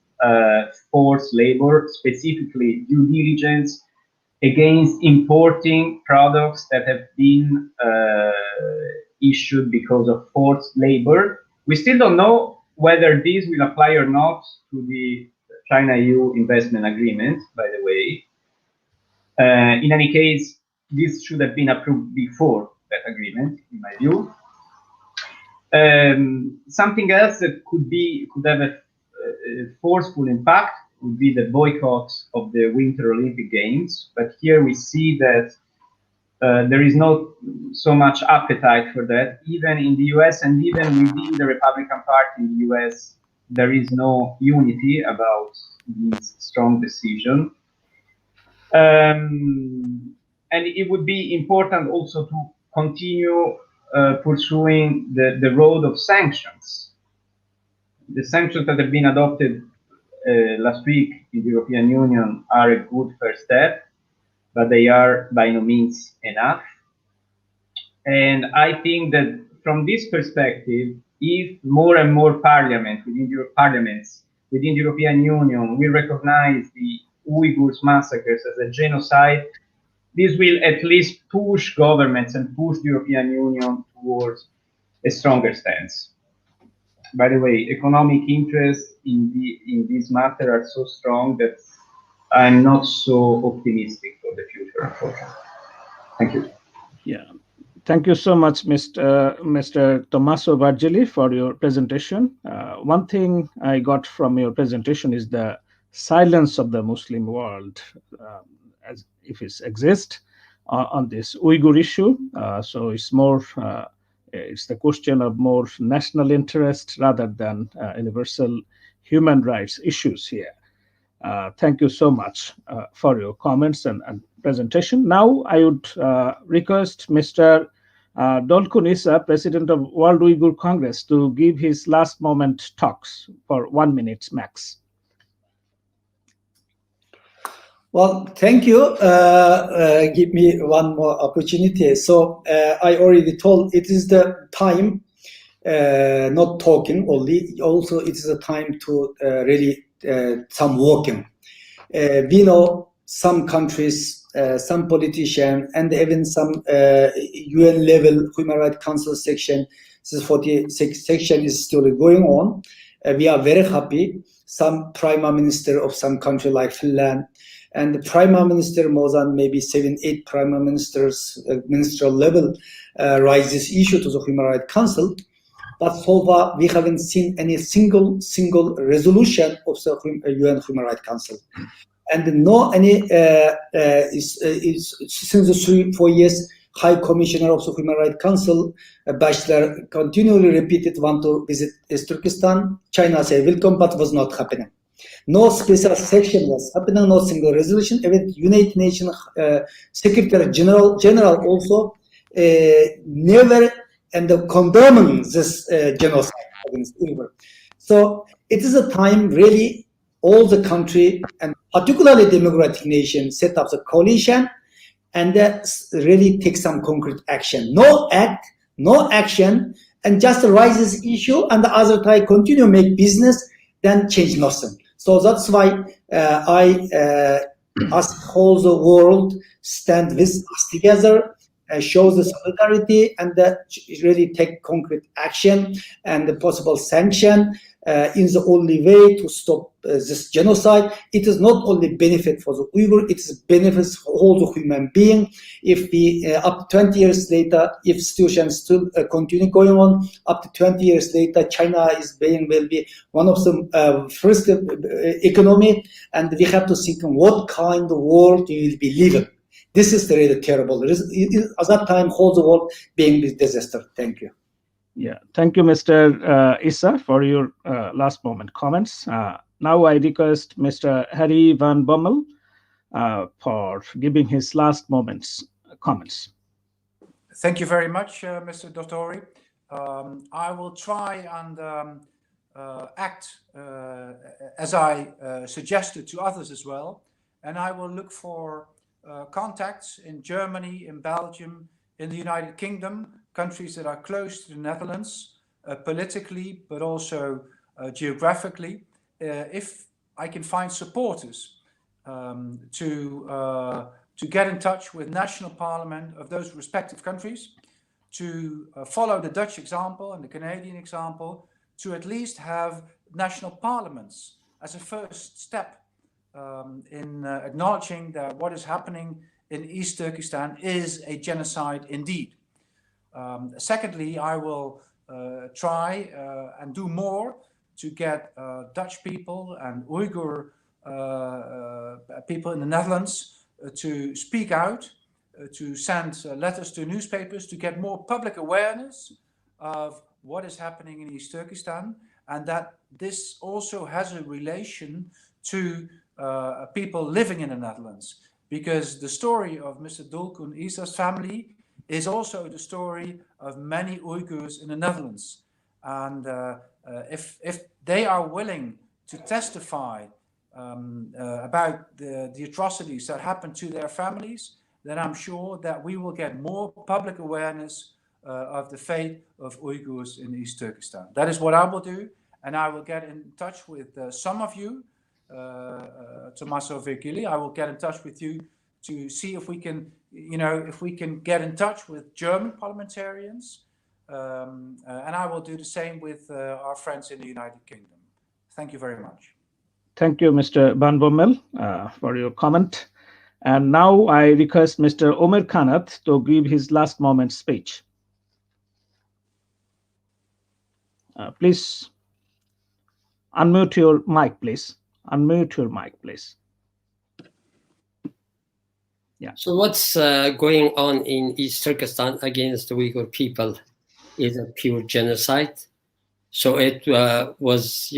forced labor, specifically due diligence, against importing products that have been issued because of forced labor. We still don't know whether this will apply or not to the China-EU investment agreement, by the way. In any case, this should have been approved before that agreement, in my view. Something else that could have a forceful impact would be the boycott of the Winter Olympic Games. But here we see that there is not so much appetite for that. Even in the US and even within the Republican Party in the US, there is no unity about this strong decision. And it would be important also to continue pursuing the road of sanctions. The sanctions that have been adopted last week in the European Union are a good first step, but they are by no means enough. And I think that from this perspective, if more and more parliaments within the European Union will recognize the Uyghurs massacres as a genocide, this will at least push governments and push the European Union towards a stronger stance. By the way, economic interests in this matter are so strong that I'm not so optimistic for the future, unfortunately. Thank you. Yeah. Thank you so much, Mr. Tommaso Virgili, for your presentation. One thing I got from your presentation is the silence of the Muslim world, as if it exists on this Uyghur issue. So it's more It's the question of more national interest rather than universal human rights issues here. Thank you so much for your comments and presentation. Now, I would request Mr. Dolkun Issa, President of World Uyghur Congress, to give his last moment talks for 1 minute max. Well, thank you. Give me one more opportunity. So I already told it is the time, not talking only. Also, it is a time to really some working. We know some countries, some politicians, and even some UN level Human Rights Council section. This 46 section is still going on. We are very happy. Some prime minister of some country like Finland, and the prime minister more than maybe 7-8 prime ministers, ministerial level, raise this issue to the Human Rights Council. But so far, we haven't seen any single resolution of the UN Human Rights Council. And no any, since the 3-4 years, High Commissioner of the Human Rights Council, Bachelor, continually repeated want to visit Turkestan. China said welcome, but was not happening. No special section was happening, no single resolution. Even United Nations Secretary General also never condemning this genocide against Uyghur. So it is a time really all the country and particularly democratic nations set up the coalition and really take some concrete action. No act, no action, and just raise this issue and the other side continue make business, then change nothing. So that's why I ask all the world stand with us together, show the solidarity, and really take concrete action and the possible sanction in the only way to stop this genocide. It is not only benefit for the Uyghur, it is benefits for all the human being. If we, up to 20 years later, if situations still continue going on, up to 20 years later, China will be one of the first economy, and we have to think what kind of world we will be living. This is really terrible. At that time, whole the world being this disaster. Thank you. Yeah, thank you, Mr. Issa, for your last moment comments. Now I request Mr. Harry van Bommel for giving his last moments comments. Thank you very much, Mr. Doftori. I will try and act as I suggested to others as well, and I will look for contacts in Germany, in Belgium, in the United Kingdom, countries that are close to the Netherlands, politically, but also geographically, if I can find supporters to get in touch with national parliament of those respective countries, to follow the Dutch example and the Canadian example, to at least have national parliaments as a first step in acknowledging that what is happening in East Turkestan is a genocide indeed. Secondly, I will try and do more to get Dutch people and Uyghur people in the Netherlands to speak out, to send letters to newspapers, to get more public awareness of what is happening in East Turkestan, and that this also has a relation to people living in the Netherlands. Because the story of Mr. Dolkun Issa's family is also the story of many Uyghurs in the Netherlands. And if they are willing to testify about the atrocities that happened to their families, then I'm sure that we will get more public awareness of the fate of Uyghurs in East Turkestan. That is what I will do, and I will get in touch with some of you, Tommaso, Virgili. I will get in touch with you to see if we can, if we can get in touch with German parliamentarians, and I will do the same with our friends in the United Kingdom. Thank you very much. Thank you, Mr. Van Bommel, for your comment. And now I request Mr. Omer Kanat to give his last moment speech. Please unmute your mic, please. Unmute your mic, please. Yeah. So what's going on in East Turkestan against the Uyghur people? is a pure genocide. So it was,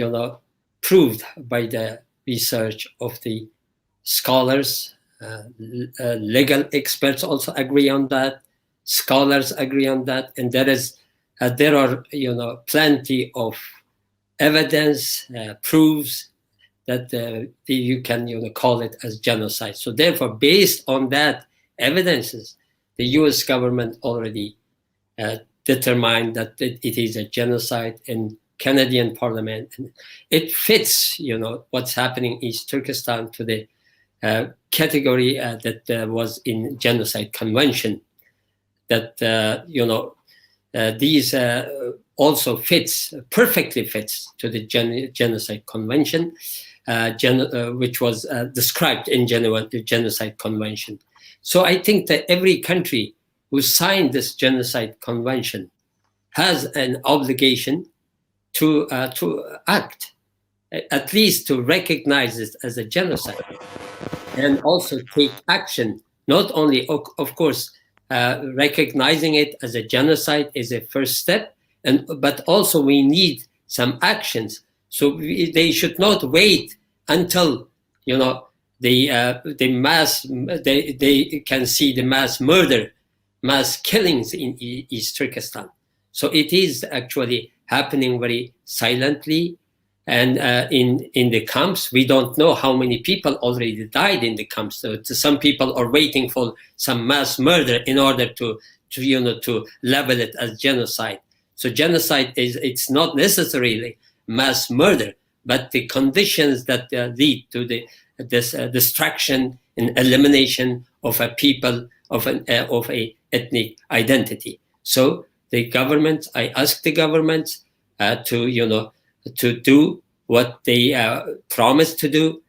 proved by the research of the scholars. Legal experts also agree on that. Scholars agree on that, and there are plenty of evidence, proofs that you can call it as genocide. So therefore, based on that evidences, the U.S. government already determined that it is a genocide in Canadian Parliament. And it fits, what's happening in East Turkestan to the category that was in Genocide Convention. That these also perfectly fits to the Genocide Convention, which was described in the Genocide Convention. So I think that every country who signed this Genocide Convention has an obligation to act, at least to recognize it as a genocide, and also take action. Not only, of course, recognizing it as a genocide is a first step, but also we need some actions. So they should not wait until they can see the mass murder, mass killings in East Turkestan. So it is actually happening very silently. And in the camps, we don't know how many people already died in the camps. So some people are waiting for some mass murder in order to level it as genocide. So genocide it's not necessarily mass murder, but the conditions that lead to this destruction and elimination of a people, of a ethnic identity. So the government, I ask the government to do what they promised to do.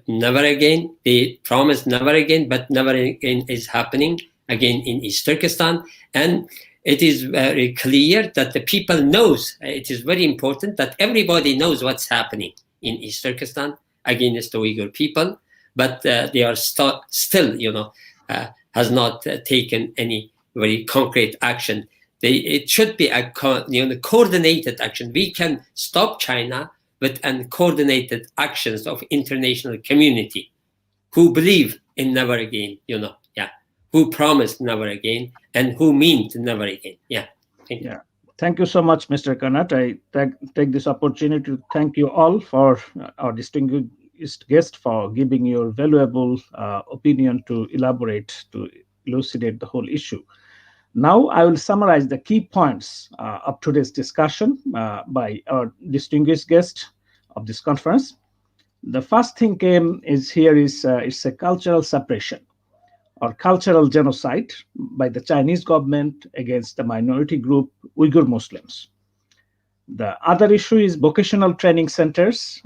Never again. They promised never again, but never again is happening again in East Turkestan. And it is very clear that the people knows, it is very important that everybody knows what's happening in East Turkestan against the Uyghur people, but they are still, has not taken any very concrete action. It should be a coordinated action. We can stop China with coordinated actions of international community who believe in never again, who promised never again and who mean to never again. Thank you. Yeah. Thank you so much, Mr. Kanat. I take this opportunity to thank you all for our distinguished guest for giving your valuable opinion to elaborate, to elucidate the whole issue. Now, I will summarize the key points of today's discussion by our distinguished guest of this conference. The first thing is it's a cultural suppression or cultural genocide by the Chinese government against the minority group Uyghur Muslims. The other issue is vocational training centers.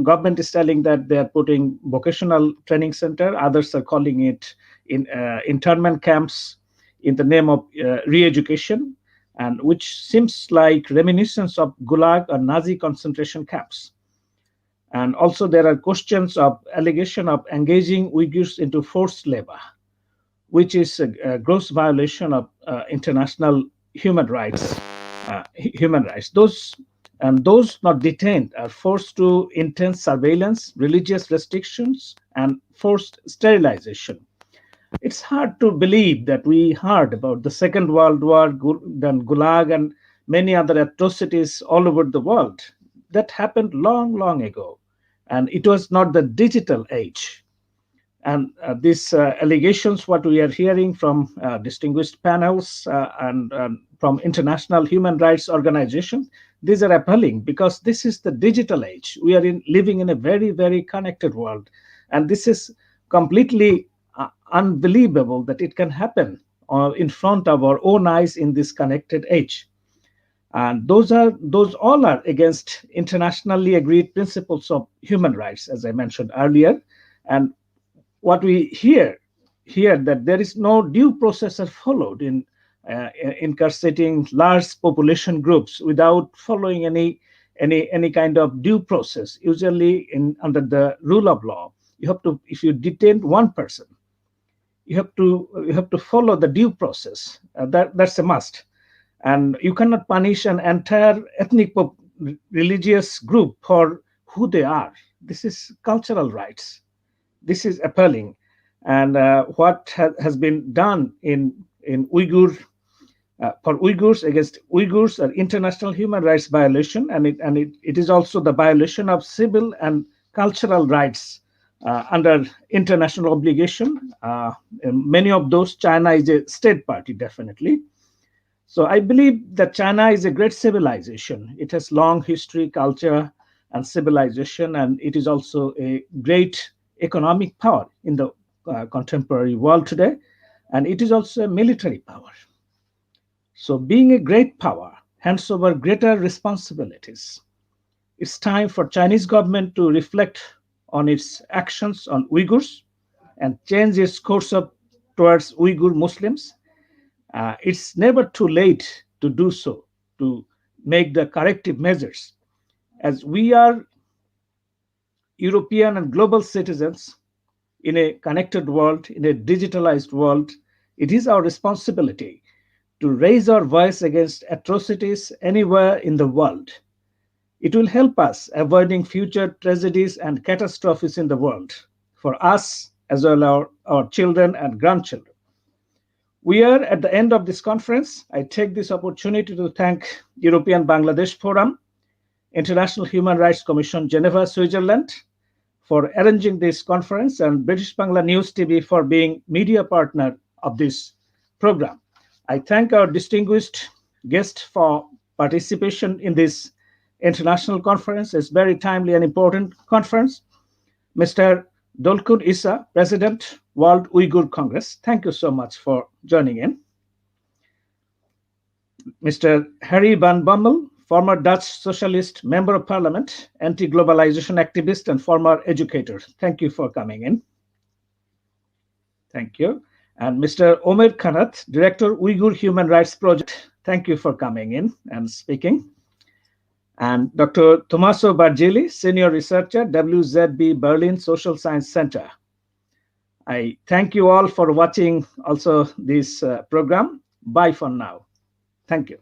Government is telling that they are putting vocational training center. Others are calling it internment camps in the name of re-education, and which seems like reminiscence of Gulag or Nazi concentration camps. And also there are questions of allegation of engaging Uyghurs into forced labor, which is a gross violation of international human rights. Those not detained are forced to intense surveillance, religious restrictions, and forced sterilization. It's hard to believe that we heard about the Second World War, then Gulag, and many other atrocities all over the world. That happened long, long ago. And it was not the digital age. And these allegations, what we are hearing from distinguished panels and from international human rights organizations, these are appalling because this is the digital age. We are living in a very, very connected world. And this is completely unbelievable that it can happen in front of our own eyes in this connected age. And those all are against internationally agreed principles of human rights, as I mentioned earlier. And what we hear that there is no due process are followed in incarcerating large population groups without following any kind of due process. Usually, under the rule of law, you have to, if you detain one person, you have to follow the due process. That's a must. And you cannot punish an entire ethnic religious group for who they are. This is cultural rights. This is appalling. And what has been done in Uyghur for Uyghurs against Uyghurs are international human rights violation, and it is also the violation of civil and cultural rights under international obligation. Many of those, China is a state party, definitely. So I believe that China is a great civilization. It has long history, culture, and civilization, and it is also a great economic power in the contemporary world today, and it is also a military power. So being a great power hands over greater responsibilities. It's time for Chinese government to reflect on its actions on Uyghurs and change its course towards Uyghur Muslims. It's never too late to do so, to make the corrective measures. As we are European and global citizens in a connected world, in a digitalized world, it is our responsibility to raise our voice against atrocities anywhere in the world. It will help us avoiding future tragedies and catastrophes in the world, for us as well as our children and grandchildren. We are at the end of this conference. I take this opportunity to thank European Bangladesh Forum, International Human Rights Commission, Geneva, Switzerland, for arranging this conference, and British Bangla News TV for being media partner of this program. I thank our distinguished guest for participation in this international conference. It's very timely and important conference. Mr. Dolkun Issa, President, World Uyghur Congress, thank you so much for joining in. Mr. Harry van Bommel, former Dutch socialist, member of parliament, anti-globalisation activist, and former educator. Thank you for coming in. Thank you. And Mr. Omer Kanat, director, Uyghur Human Rights Project. Thank you for coming in and speaking. And Dr. Tommaso Virgili, senior researcher, WZB Berlin Social Science Center. I thank you all for watching also this program. Bye for now. Thank you.